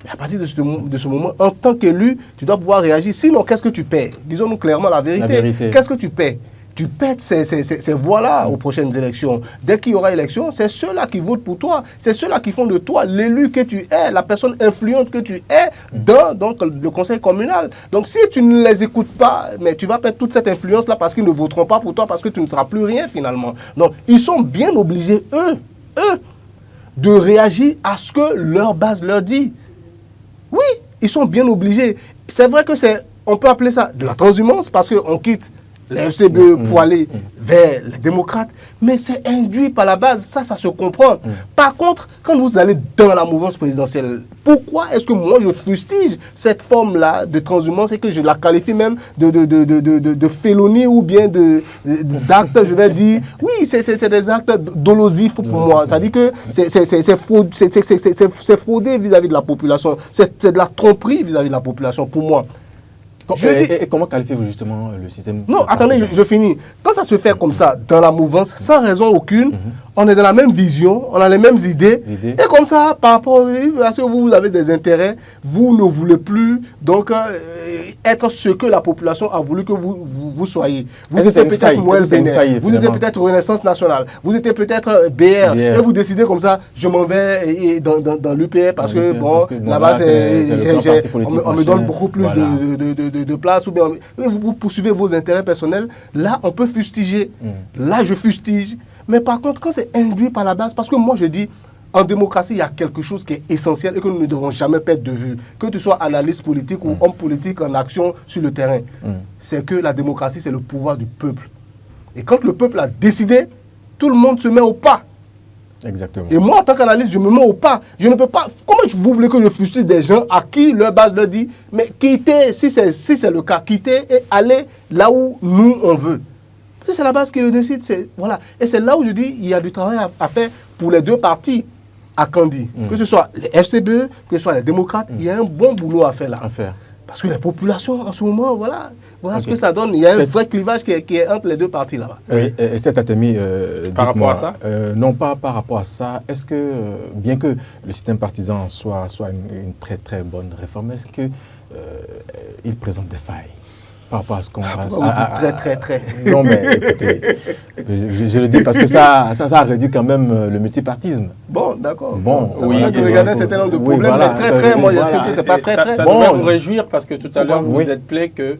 Mais à partir de ce moment, en tant qu'élu, tu dois pouvoir réagir. Sinon, qu'est-ce que tu paies? Disons-nous clairement la vérité. Qu'est-ce que tu paies? Tu paies ces voix-là aux prochaines élections. Dès qu'il y aura élection, c'est ceux-là qui votent pour toi. C'est ceux-là qui font de toi l'élu que tu es, la personne influente que tu es dans donc, le conseil communal. Donc, si tu ne les écoutes pas, mais tu vas perdre toute cette influence-là parce qu'ils ne voteront pas pour toi, parce que tu ne seras plus rien finalement. Donc, ils sont bien obligés, eux, de réagir à ce que leur base leur dit. Oui, ils sont bien obligés. C'est vrai que on peut appeler ça de la transhumance parce qu'on quitte les FCBE pour aller vers les démocrates, mais c'est induit par la base, ça se comprend. Par contre, quand vous allez dans la mouvance présidentielle, pourquoi est-ce que moi je fustige cette forme-là de transhumance et que je la qualifie même de félonie ou bien d'acte, je vais dire, oui, c'est des actes dolosifs pour moi. C'est-à-dire que c'est fraudé vis-à-vis de la population, c'est de la tromperie vis-à-vis de la population pour moi. Et comment qualifiez-vous justement le système? Non, attendez, je finis. Quand ça se fait comme ça, dans la mouvance, sans raison aucune, on est dans la même vision, on a les mêmes idées. Et comme ça, par rapport à ce que vous avez des intérêts, vous ne voulez plus donc être ce que la population a voulu que vous soyez. Vous étiez peut-être Moël Bénin, vous étiez peut-être Renaissance Nationale, vous étiez peut-être BR, et vous décidez comme ça, je m'en vais dans l'UPR parce que, bon, là-bas, on me donne beaucoup plus de place, ou bien vous poursuivez vos intérêts personnels. Là, on peut fustiger. Là, je fustige. Mais par contre, quand c'est induit par la base, parce que moi, je dis, en démocratie, il y a quelque chose qui est essentiel et que nous ne devons jamais perdre de vue. Que tu sois analyste politique ou homme politique en action sur le terrain. C'est que la démocratie, c'est le pouvoir du peuple. Et quand le peuple a décidé, tout le monde se met au pas. Exactement. Et moi, en tant qu'analyste, je me mets au pas. Je ne peux pas... Comment vous voulez que je fustige des gens à qui leur base leur dit, mais quittez, si c'est le cas, quittez et allez là où nous, on veut. C'est la base qui le décide. Voilà. Et c'est là où je dis, il y a du travail à faire pour les deux partis à Kandi. Que ce soit les FCBE, que ce soit les démocrates, il y a un bon boulot à faire là. Parce que les populations, en ce moment, voilà ce que ça donne. Il y a un vrai clivage qui est entre les deux parties là-bas. Oui, et cet Atemi, par rapport à ça non, pas par rapport à ça. Est-ce que, bien que le système partisan soit une très très bonne réforme, est-ce qu'il présente des failles? par rapport à ce qu'on très. Non, mais écoutez, je le dis parce que ça a réduit quand même le multipartisme. Bon, d'accord. Bon, ça va de regarder un certain nombre de problèmes, mais très, moi j'estime que c'est pas très. Ça devrait vous réjouir parce que tout à l'heure, vous vous êtes plaint que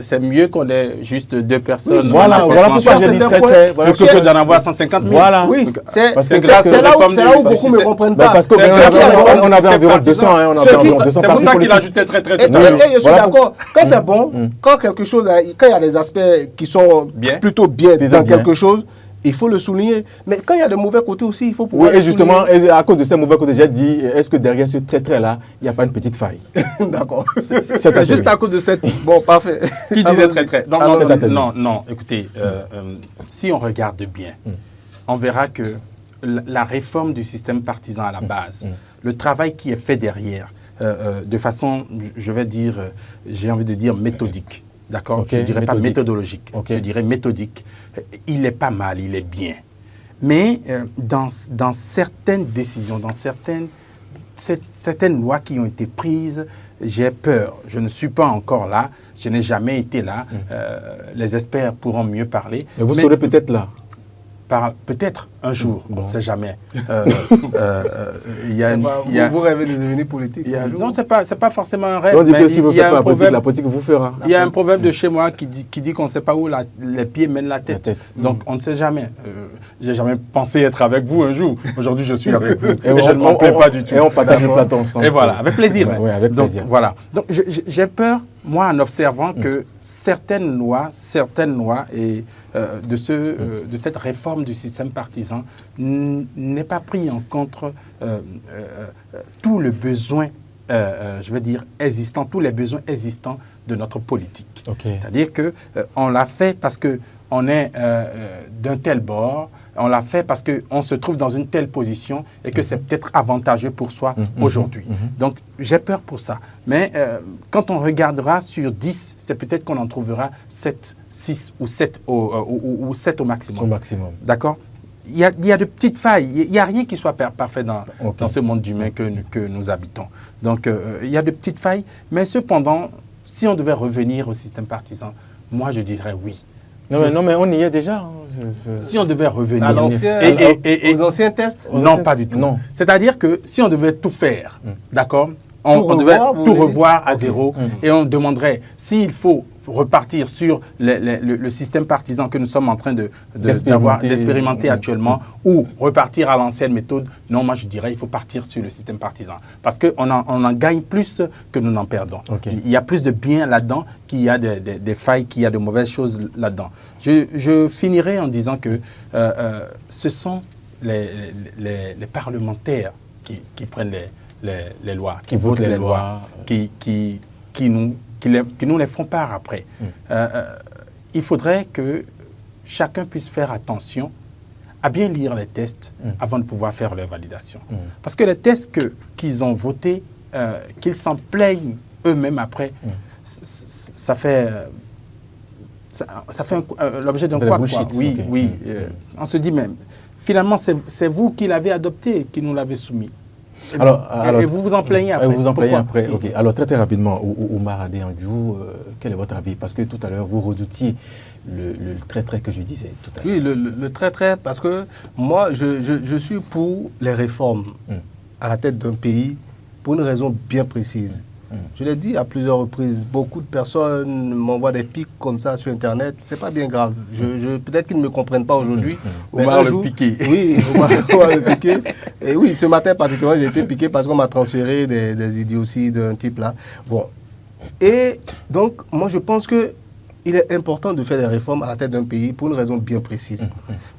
c'est mieux qu'on ait juste 2 personnes. Voilà pourquoi j'ai dit très. Plutôt que d'en avoir 150 000. Voilà. Oui, c'est là où beaucoup ne comprennent pas. Parce qu'on avait environ 200, c'est pour ça qu'il ajoutait très. Et je suis d'accord. Quand c'est bon, quand quelque chose, quand il y a des aspects qui sont plutôt bien dans quelque chose, il faut le souligner. Mais quand il y a de mauvais côtés aussi, il faut pouvoir. Oui, et justement, à cause de ces mauvais côtés, j'ai dit, est-ce que derrière ce trait-là, il n'y a pas une petite faille? D'accord. C'est juste à cause de cette. Bon, parfait. Qui disait trait? Non, écoutez, si on regarde bien, on verra que la réforme du système partisan à la base, le travail qui est fait derrière, de façon, je vais dire, j'ai envie de dire méthodique. D'accord, okay, je ne dirais pas méthodologique, je dirais méthodique. Il est pas mal, il est bien. Mais dans certaines décisions, dans certaines lois qui ont été prises, j'ai peur. Je ne suis pas encore là, je n'ai jamais été là. Les experts pourront mieux parler. Mais vous serez peut-être là. Peut-être un jour, on ne sait jamais. Vous rêvez de devenir politique non, ce n'est pas forcément un rêve. On dit que si vous faites pas la politique vous fera. Il y a un proverbe de chez moi qui dit qu'on ne sait pas où les pieds mènent la tête. Donc, on ne sait jamais. Je n'ai jamais pensé être avec vous un jour. Aujourd'hui, je suis avec vous. Et je ne m'en plais pas du tout. Et on partage le plateau ensemble. Et voilà, avec plaisir. Oui, avec plaisir. Donc, voilà. Donc, j'ai peur, moi, en observant que certaines lois et de cette réforme du système partisan n'est pas pris en compte tout le besoin, je veux dire, existant, tous les besoins existants de notre politique. Okay. C'est-à-dire qu'on l'a fait parce qu'on est d'un tel bord, on l'a fait parce qu'on se trouve dans une telle position et que c'est peut-être avantageux pour soi aujourd'hui. Donc, j'ai peur pour ça. Mais quand on regardera sur 10, c'est peut-être qu'on en trouvera 7, 6 ou 7 ou 7 au maximum. Au maximum. D'accord ? Il y a de petites failles. Il n'y a rien qui soit parfait dans ce monde humain que nous habitons. Donc, il y a de petites failles. Mais cependant, si on devait revenir au système partisan, moi, je dirais oui. Non, mais on y est déjà. Si on devait revenir aux anciens tests? Non, pas du tout. C'est-à-dire que si on devait tout faire, d'accord, on devait tout revoir à zéro et on demanderait s'il faut repartir sur le système partisan que nous sommes en train d'expérimenter actuellement ou repartir à l'ancienne méthode. Non, moi je dirais il faut partir sur le système partisan parce qu'on en gagne plus que nous n'en perdons. Okay. Il y a plus de bien là-dedans qu'il y a des failles, qu'il y a de mauvaises choses là-dedans. Je finirai en disant que ce sont les parlementaires qui prennent les lois, qui votent les lois, qui nous les font part après. Il faudrait que chacun puisse faire attention à bien lire les tests avant de pouvoir faire leur validation. Parce que les tests qu'ils ont votés, qu'ils s'en plaignent eux-mêmes après, ça fait l'objet d'un quoi. Oui, oui. On se dit même, finalement, c'est vous qui l'avez adopté, qui nous l'avez soumis. Et vous vous en plaignez après. Vous en plaignez après, ok. Alors très rapidement, Oumar Adéandiou, quel est votre avis? Parce que tout à l'heure, vous redoutiez le trait que je disais tout à l'heure. Oui, le trait, parce que moi, je suis pour les réformes à la tête d'un pays pour une raison bien précise. Je l'ai dit à plusieurs reprises, beaucoup de personnes m'envoient des pics comme ça sur Internet. C'est pas bien grave. Peut-être qu'ils ne me comprennent pas aujourd'hui. Mais un jour, le piqué. Oui, on va le piquer. Et oui, ce matin particulièrement, j'ai été piqué parce qu'on m'a transféré des idioties d'un type là. Bon. Et donc, moi, je pense que il est important de faire des réformes à la tête d'un pays pour une raison bien précise.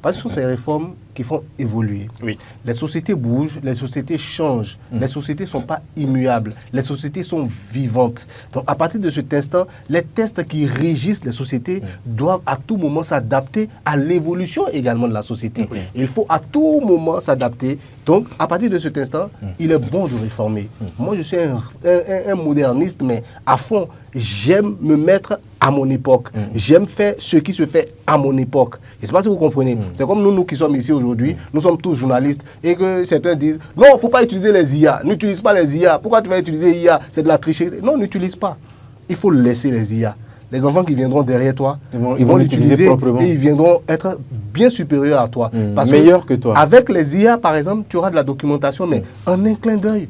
Parce que ce sont ces réformes qui font évoluer. Oui. Les sociétés bougent, les sociétés changent. Les sociétés ne sont pas immuables. Les sociétés sont vivantes. Donc, à partir de cet instant, les tests qui régissent les sociétés doivent à tout moment s'adapter à l'évolution également de la société. Oui. Il faut à tout moment s'adapter. Donc, à partir de cet instant, il est bon de réformer. Moi, je suis un moderniste, mais à fond, j'aime me mettre à mon époque. J'aime faire ce qui se fait à mon époque. Je ne sais pas si vous comprenez. C'est comme nous qui sommes ici aujourd'hui, nous sommes tous journalistes et que certains disent « Non, il ne faut pas utiliser les IA. N'utilise pas les IA. Pourquoi tu vas utiliser IA? C'est de la tricherie. » Non, n'utilise pas. Il faut laisser les IA. les enfants qui viendront derrière toi, ils vont l'utiliser proprement. et ils viendront être bien supérieurs à toi. Meilleurs que toi. Avec les IA, par exemple, tu auras de la documentation, mais en un clin d'œil.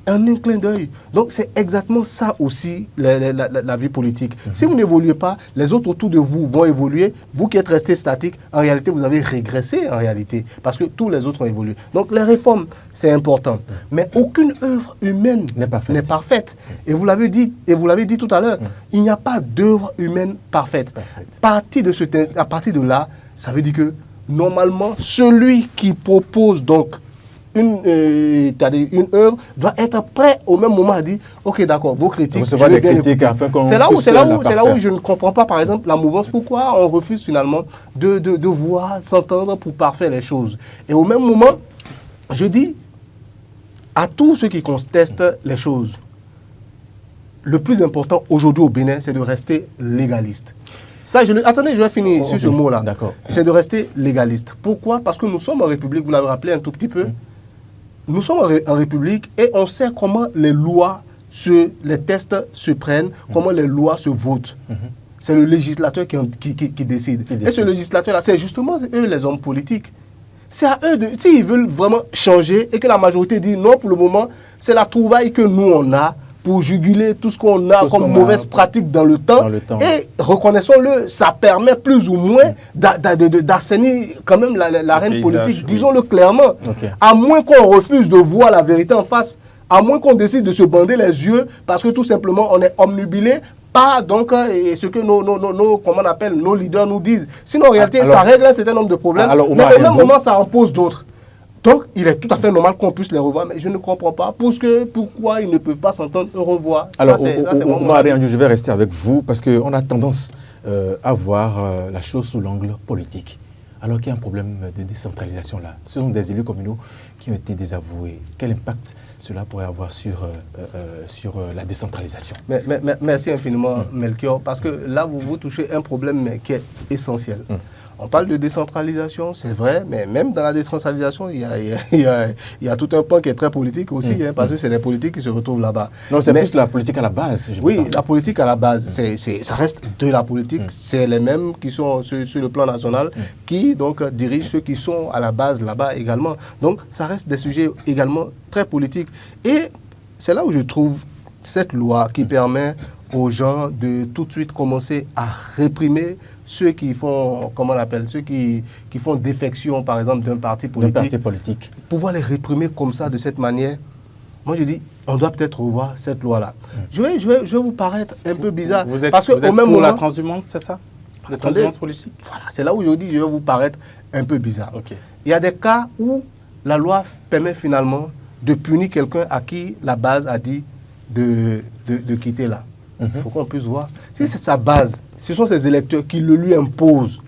En un clin d'œil. Donc, c'est exactement ça aussi, la vie politique. Si vous n'évoluez pas, les autres autour de vous vont évoluer. Vous qui êtes resté statique, en réalité, vous avez régressé, en réalité, parce que tous les autres ont évolué. Donc, les réformes, c'est important. Mais aucune œuvre humaine n'est parfaite. Et vous l'avez dit tout à l'heure, il n'y a pas d'œuvre humaine parfaite. À partir de là, ça veut dire que, normalement, celui qui propose donc une œuvre doit être prêt au même moment à dire ok, d'accord, vos critiques, c'est là où je ne comprends pas, par exemple, la mouvance. Pourquoi on refuse finalement de voir, s'entendre pour parfaire les choses? Et au même moment, je dis à tous ceux qui contestent les choses, le plus important aujourd'hui au Bénin, c'est de rester légaliste. Attendez, je vais finir sur ce mot-là. C'est de rester légaliste. Pourquoi? Parce que nous sommes en République, vous l'avez rappelé un tout petit peu. Nous sommes en République et on sait comment les lois, les tests se prennent, comment les lois se votent. C'est le législateur qui décide. Et ce législateur-là, c'est justement eux les hommes politiques. C'est à eux s'ils veulent vraiment changer et que la majorité dit non pour le moment, c'est la trouvaille que nous on a pour juguler tout ce qu'on a comme mauvaise pratique dans le temps. Et reconnaissons-le, ça permet plus ou moins d'assainir quand même l'arène politique, disons-le clairement. À moins qu'on refuse de voir la vérité en face, à moins qu'on décide de se bander les yeux parce que tout simplement on est omnubilé par ce que nos leaders nous disent. Sinon en réalité ça règle un certain nombre de problèmes, mais au même moment ça en pose d'autres. Donc, il est tout à fait normal qu'on puisse les revoir, mais je ne comprends pas pourquoi ils ne peuvent pas s'entendre au revoir. Alors, je vais rester avec vous parce qu'on a tendance à voir la chose sous l'angle politique. Alors qu'il y a un problème de décentralisation là. Ce sont des élus communaux qui ont été désavoués. Quel impact cela pourrait avoir sur la décentralisation? Merci infiniment, Melchior, parce que là, vous touchez un problème qui est essentiel. On parle de décentralisation, c'est vrai, mais même dans la décentralisation, il y a tout un pan qui est très politique aussi, parce que c'est les politiques qui se retrouvent là-bas. Non, c'est plus la politique à la base. Oui, la politique à la base, ça reste de la politique. C'est les mêmes qui sont sur le plan national, qui donc dirigent ceux qui sont à la base là-bas également. Donc, ça reste des sujets également très politiques. Et c'est là où je trouve cette loi qui permet aux gens de tout de suite commencer à réprimer ceux qui font, comment on appelle, ceux qui font défection, par exemple, d'un parti politique. Pouvoir les réprimer comme ça, de cette manière, moi je dis, on doit peut-être revoir cette loi-là. Je vais vous paraître un peu bizarre. Vous êtes pour la transhumance, c'est ça? La transhumance politique? Voilà, c'est là où je dis, je vais vous paraître un peu bizarre. Il y a des cas où la loi permet finalement de punir quelqu'un à qui la base a dit de quitter là. Il faut qu'on puisse voir. Si c'est sa base, ce sont ses électeurs qui le lui imposent.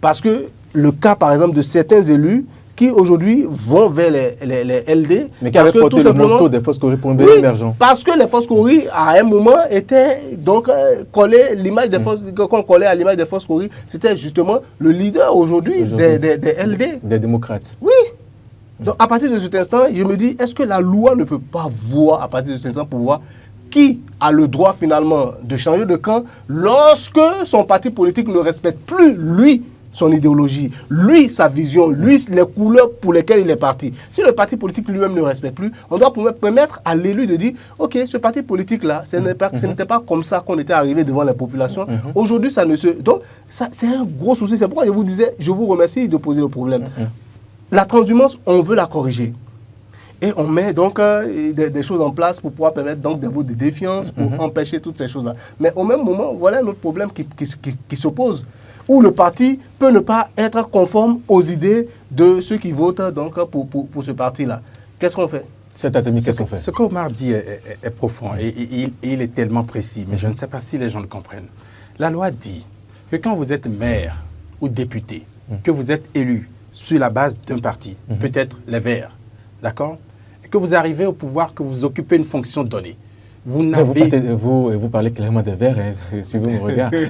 Parce que le cas, par exemple, de certains élus qui aujourd'hui vont vers les LD. Mais qui avaient porté le manteau des Foscori pour un Bénin émergent. Parce que les Foscori, à un moment, étaient donc collés, l'image des qu'on collait à l'image des Foscori, c'était justement le leader aujourd'hui des LD. Des démocrates. Oui. Donc à partir de cet instant, je me dis, est-ce que la loi ne peut pas voir, à partir de cet instant, pour voir qui a le droit finalement de changer de camp lorsque son parti politique ne respecte plus, lui, son idéologie, lui, sa vision, lui, les couleurs pour lesquelles il est parti. Si le parti politique lui-même ne respecte plus, on doit permettre à l'élu de dire, ok, ce parti politique-là, ce n'était pas comme ça qu'on était arrivé devant la population. Aujourd'hui, ça ne se... Donc, c'est un gros souci. C'est pourquoi je vous disais, je vous remercie de poser le problème. La transhumance, on veut la corriger. Et on met donc des choses en place pour pouvoir permettre donc des votes de défiance, pour empêcher toutes ces choses-là. Mais au même moment, voilà un autre problème qui s'oppose, où le parti peut ne pas être conforme aux idées de ceux qui votent donc pour ce parti-là. Qu'est-ce qu'on fait? Ce qu'Omar dit est profond et il est tellement précis, mais je ne sais pas si les gens le comprennent. La loi dit que quand vous êtes maire ou député, que vous êtes élu sur la base d'un parti, peut-être les Verts, d'accord? Et que vous arrivez au pouvoir, que vous occupez une fonction donnée, vous n'avez... Vous parlez clairement des verts, hein, si vous me regardez.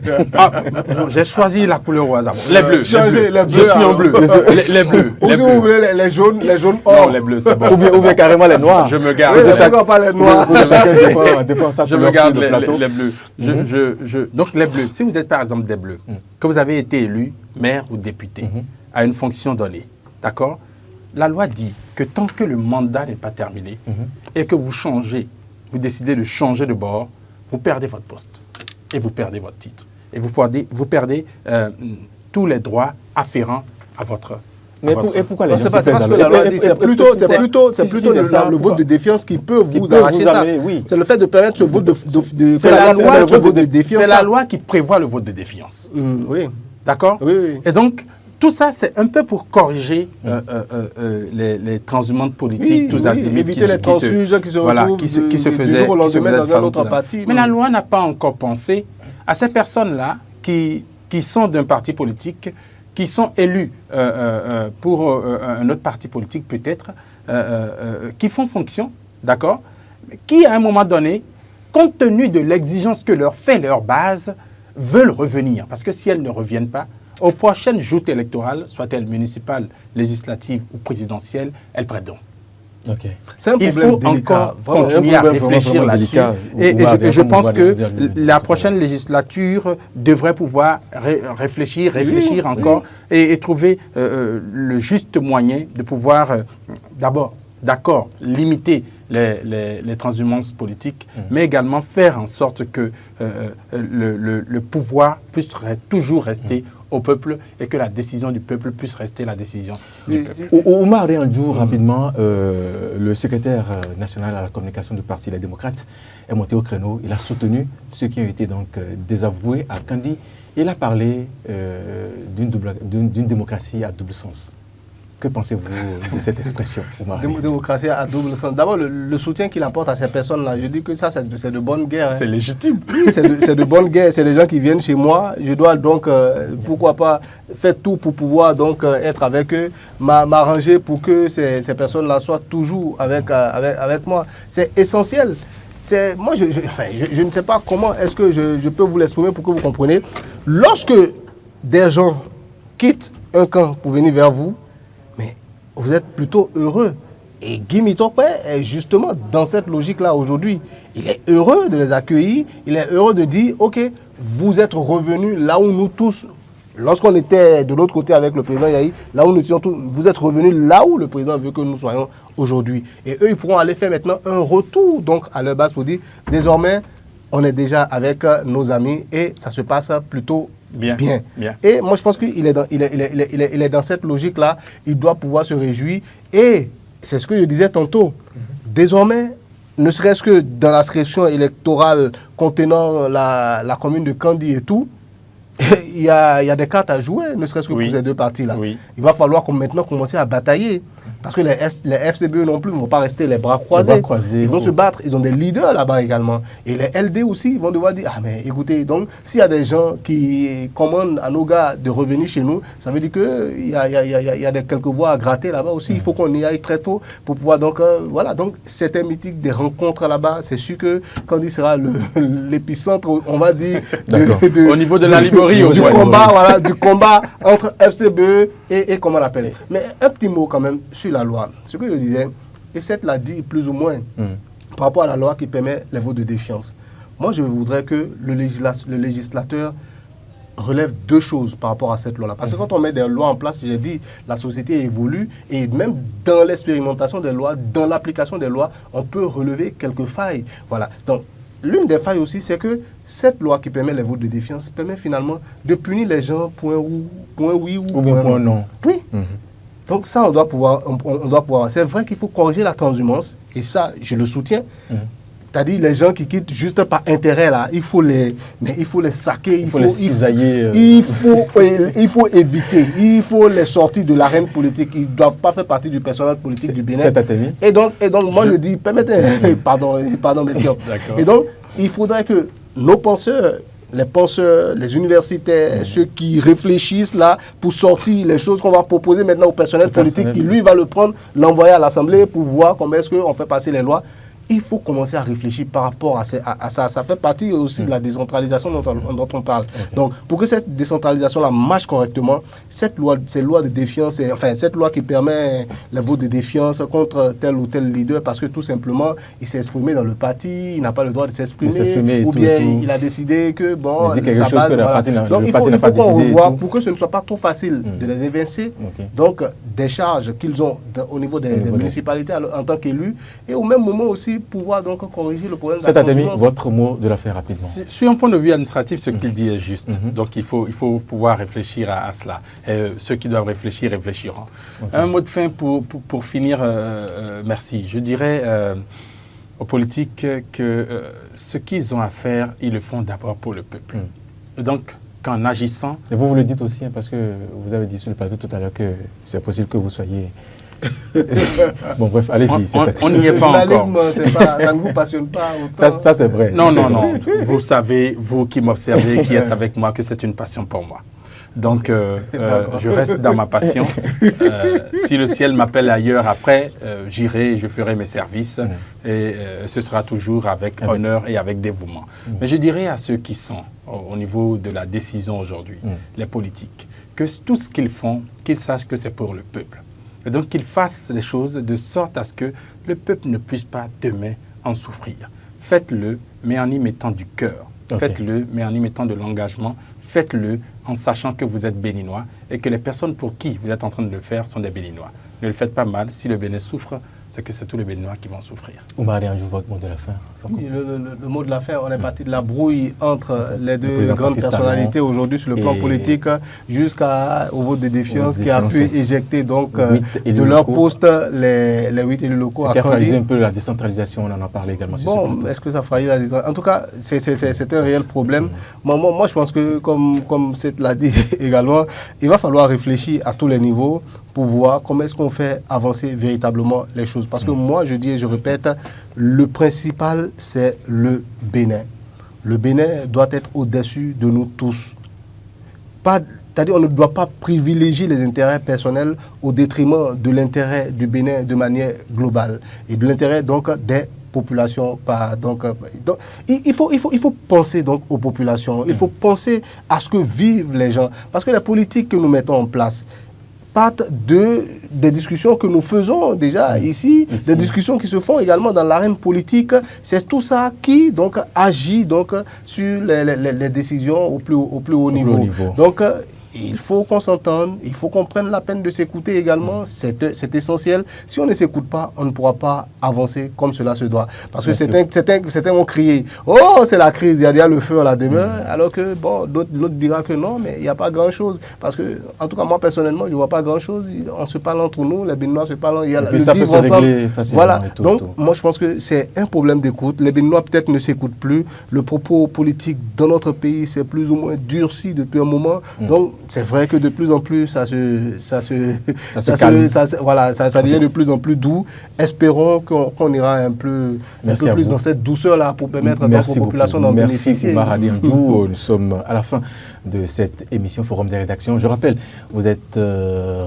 J'ai choisi la couleur au hasard. Les bleus. Les bleus. Je suis en bleu. Les bleus. Ou si vous voulez les jaunes or. Non, les bleus, c'est bon. Ou bien carrément les noirs. Je me garde. Oui, pas les noirs. Chacun défend sa Je me couleur garde sur le plateau. les bleus. Donc les bleus, si vous êtes par exemple des bleus, que vous avez été élu maire ou député à une fonction donnée, d'accord? La loi dit que tant que le mandat n'est pas terminé et que vous changez, vous décidez de changer de bord, vous perdez votre poste et vous perdez votre titre. Et vous perdez tous les droits afférents à votre... Mais et pourquoi les gens c'est parce que la loi dit, c'est plutôt le vote de défiance qui peut vous arracher ça. Oui. C'est le fait de permettre ce vote de défiance. C'est la loi qui prévoit le vote de défiance. Oui. D'accord? Oui. Et donc, tout ça, c'est un peu pour corriger les transhumances politiques, tous azimuts. Éviter les transfuges qui se retrouvent qui se faisaient du jour au lendemain dans un autre parti. Mais la loi n'a pas encore pensé à ces personnes-là qui sont d'un parti politique, qui sont élus pour un autre parti politique peut-être, qui font fonction, d'accord, qui à un moment donné, compte tenu de l'exigence que leur fait leur base, veulent revenir. Parce que si elles ne reviennent pas, aux prochaines joutes électorales, soit-elles municipales, législatives ou présidentielles, elles prêteront. Okay. C'est un problème délicat. Il faut encore continuer à réfléchir là-dessus. Et je pense que la prochaine législature devrait pouvoir réfléchir encore et trouver le juste moyen de pouvoir d'abord, d'accord, limiter les transhumances politiques, mais également faire en sorte que le pouvoir puisse toujours rester au peuple et que la décision du peuple puisse rester la décision du peuple. Oumar Riandjou, rapidement, le secrétaire national à la communication du Parti Les Démocrates est monté au créneau. Il a soutenu ceux qui ont été donc désavoués à Kandi. Il a parlé d'une démocratie à double sens. Que pensez-vous de cette expression, Oumar? Démocratie à double sens. D'abord, le soutien qu'il apporte à ces personnes-là, je dis que ça, c'est de bonne guerre. C'est légitime. Oui, c'est de bonne guerre. C'est des gens qui viennent chez moi. Je dois donc, pourquoi pas, faire tout pour pouvoir donc être avec eux, m'arranger pour que ces personnes-là soient toujours avec moi. C'est essentiel. Moi, je ne sais pas comment est-ce que je peux vous l'exprimer pour que vous compreniez. Lorsque des gens quittent un camp pour venir vers vous, vous êtes plutôt heureux. Et Guy Mitokwe est justement dans cette logique-là aujourd'hui. Il est heureux de les accueillir, il est heureux de dire, OK, vous êtes revenus là où nous tous, lorsqu'on était de l'autre côté avec le président Yahi, là où nous étions tous, vous êtes revenus là où le président veut que nous soyons aujourd'hui. Et eux, ils pourront aller faire maintenant un retour donc à leur base pour dire, désormais, on est déjà avec nos amis et ça se passe plutôt bien. Et moi, je pense qu'il est dans cette logique-là. Il doit pouvoir se réjouir. Et c'est ce que je disais tantôt. Désormais, ne serait-ce que dans l'inscription électorale contenant la commune de Kandi et tout, il y a des cartes à jouer, ne serait-ce que pour ces deux partis-là. Il va falloir maintenant commencer à batailler. Parce que les FCBE non plus ne vont pas rester les bras croisés. Ils vont se battre. Ils ont des leaders là-bas également. Et les LD aussi, ils vont devoir dire, ah mais écoutez, donc s'il y a des gens qui commandent à nos gars de revenir chez nous, ça veut dire qu'il y a quelques voix à gratter là-bas aussi. Il faut qu'on y aille très tôt pour pouvoir donc, voilà. Donc c'était mythique des rencontres là-bas. C'est sûr que quand il sera l'épicentre, on va dire, au niveau de la Liborie, du combat entre FCBE et comment on l'appelle. Mais un petit mot quand même sur la loi. Ce que je disais, et cette l'a dit plus ou moins par rapport à la loi qui permet les votes de défiance. Moi, je voudrais que le législateur relève deux choses par rapport à cette loi-là. Parce que quand on met des lois en place, j'ai dit, la société évolue et même dans l'expérimentation des lois, dans l'application des lois, on peut relever quelques failles. Voilà. Donc, l'une des failles aussi, c'est que cette loi qui permet les votes de défiance permet finalement de punir les gens point oui ou point non. Oui. Donc ça, on doit pouvoir. C'est vrai qu'il faut corriger la transhumance, et ça, je le soutiens. C'est-à-dire les gens qui quittent juste par intérêt, là, il faut les saquer, il faut les cisailler. Il faut éviter, il faut les sortir de l'arène politique. Ils ne doivent pas faire partie du personnel politique du Bénin. Et donc moi je dis, permettez, pardon Melchior. Et donc, il faudrait que nos penseurs, les universitaires, ceux qui réfléchissent là pour sortir les choses qu'on va proposer maintenant au personnel politique, qui lui va le prendre, l'envoyer à l'Assemblée pour voir comment est-ce qu'on fait passer les lois. il faut commencer à réfléchir par rapport à ça. Ça fait partie aussi de la décentralisation dont on parle. Donc, pour que cette décentralisation-là marche correctement, cette loi de défiance, cette loi qui permet le vote de défiance contre tel ou tel leader parce que tout simplement, il s'est exprimé dans le parti, il n'a pas le droit de s'exprimer, ou bien il a décidé que, bon, sa base, voilà. Donc, il faut qu'on revoie pour que ce ne soit pas trop facile de les évincer. Donc, des charges qu'ils ont au niveau des municipalités en tant qu'élus, et au même moment aussi pouvoir donc corriger le problème de la conjoncture. Votre mot de la fin rapidement. Sur un point de vue administratif, ce qu'il dit est juste. Donc il faut pouvoir réfléchir à cela. Et ceux qui doivent réfléchir, réfléchiront. Un mot de fin pour finir, merci. Je dirais aux politiques que ce qu'ils ont à faire, ils le font d'abord pour le peuple. Donc, qu'en agissant... Et vous le dites aussi, parce que vous avez dit sur le plateau tout à l'heure que c'est possible que vous soyez... Bon, bref, allez-y. On n'y est pas encore. Ça ne vous passionne pas autant. Ça c'est vrai. Non. Vous savez, vous qui m'observez, qui êtes avec moi, que c'est une passion pour moi. Donc, je reste dans ma passion. Si le ciel m'appelle ailleurs après, j'irai, je ferai mes services. Et ce sera toujours avec honneur et avec dévouement. Mais je dirais à ceux qui sont au niveau de la décision aujourd'hui, les politiques, que tout ce qu'ils font, qu'ils sachent que c'est pour le peuple. Et donc qu'ils fassent les choses de sorte à ce que le peuple ne puisse pas demain en souffrir. Faites-le, mais en y mettant du cœur. Faites-le, mais en y mettant de l'engagement. Faites-le en sachant que vous êtes béninois et que les personnes pour qui vous êtes en train de le faire sont des béninois. Ne le faites pas mal. Si le Bénin souffre, c'est que c'est tous les Béninois qui vont souffrir. Oumar Dianjou, votre mot de la fin. Oui, le mot de la fin, on est parti de la brouille entre les deux grandes personnalités aujourd'hui sur le plan politique jusqu'au vote de défiance qui a pu éjecter donc de leur poste les 8 élus locaux. Ce qui a fragilisé un peu la décentralisation, on en a parlé également. Bon, est-ce que ça fragilise la décentralisation? En tout cas, c'est un réel problème. Moi, je pense que, comme Seth l'a dit également, il va falloir réfléchir à tous les niveaux pour voir comment est-ce qu'on fait avancer véritablement les choses. Parce que moi, je dis et je répète, le principal, c'est le Bénin. Le Bénin doit être au-dessus de nous tous. C'est-à-dire on ne doit pas privilégier les intérêts personnels au détriment de l'intérêt du Bénin de manière globale et de l'intérêt donc des populations. Il faut penser donc aux populations, il faut penser à ce que vivent les gens. Parce que les politiques que nous mettons en place partent des discussions que nous faisons déjà ici, des discussions qui se font également dans l'arène politique. C'est tout ça qui donc agit donc sur les décisions au plus haut niveau. Donc il faut qu'on s'entende, il faut qu'on prenne la peine de s'écouter également, c'est essentiel. Si on ne s'écoute pas, on ne pourra pas avancer comme cela se doit. Parce que certains vont crier « Oh, c'est la crise, il y a déjà le feu à la demeure », alors que bon, l'autre dira que non, mais il n'y a pas grand-chose. Parce que, en tout cas, moi personnellement, je ne vois pas grand-chose. On se parle entre nous, les Béninois se parlent, il y a le vivre ensemble. Voilà, donc moi je pense que c'est un problème d'écoute. Les Béninois peut-être ne s'écoutent plus. Le propos politique dans notre pays s'est plus ou moins durci depuis un moment. Donc, c'est vrai que de plus en plus, ça devient de plus en plus doux. Espérons qu'on ira un peu plus dans cette douceur-là pour permettre à notre population d'en bénéficier. Merci Oumar Dianjou. Nous sommes à la fin de cette émission Forum des rédactions. Je rappelle, vous êtes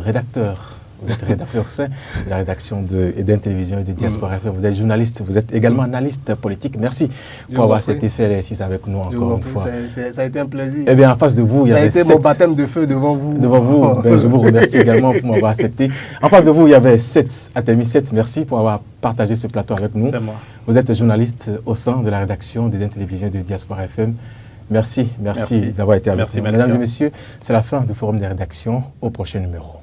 rédacteur. Vous êtes rédacteur au sein de la rédaction d'Intélévision et de Diaspora FM. Vous êtes journaliste, vous êtes également analyste politique. Merci pour avoir cet effet avec nous encore une fois. Ça a été un plaisir. Eh bien, en face de vous, il y avait ça a été mon baptême de feu devant vous. Devant vous, je vous remercie également pour m'avoir accepté. En face de vous, il y avait Seth Atemi. Seth, merci pour avoir partagé ce plateau avec nous. C'est moi. Vous êtes journaliste au sein de la rédaction d'Intélévision et de Diaspora FM. Merci d'avoir été avec nous. Mesdames et messieurs, c'est la fin du Forum des rédactions. Au prochain numéro.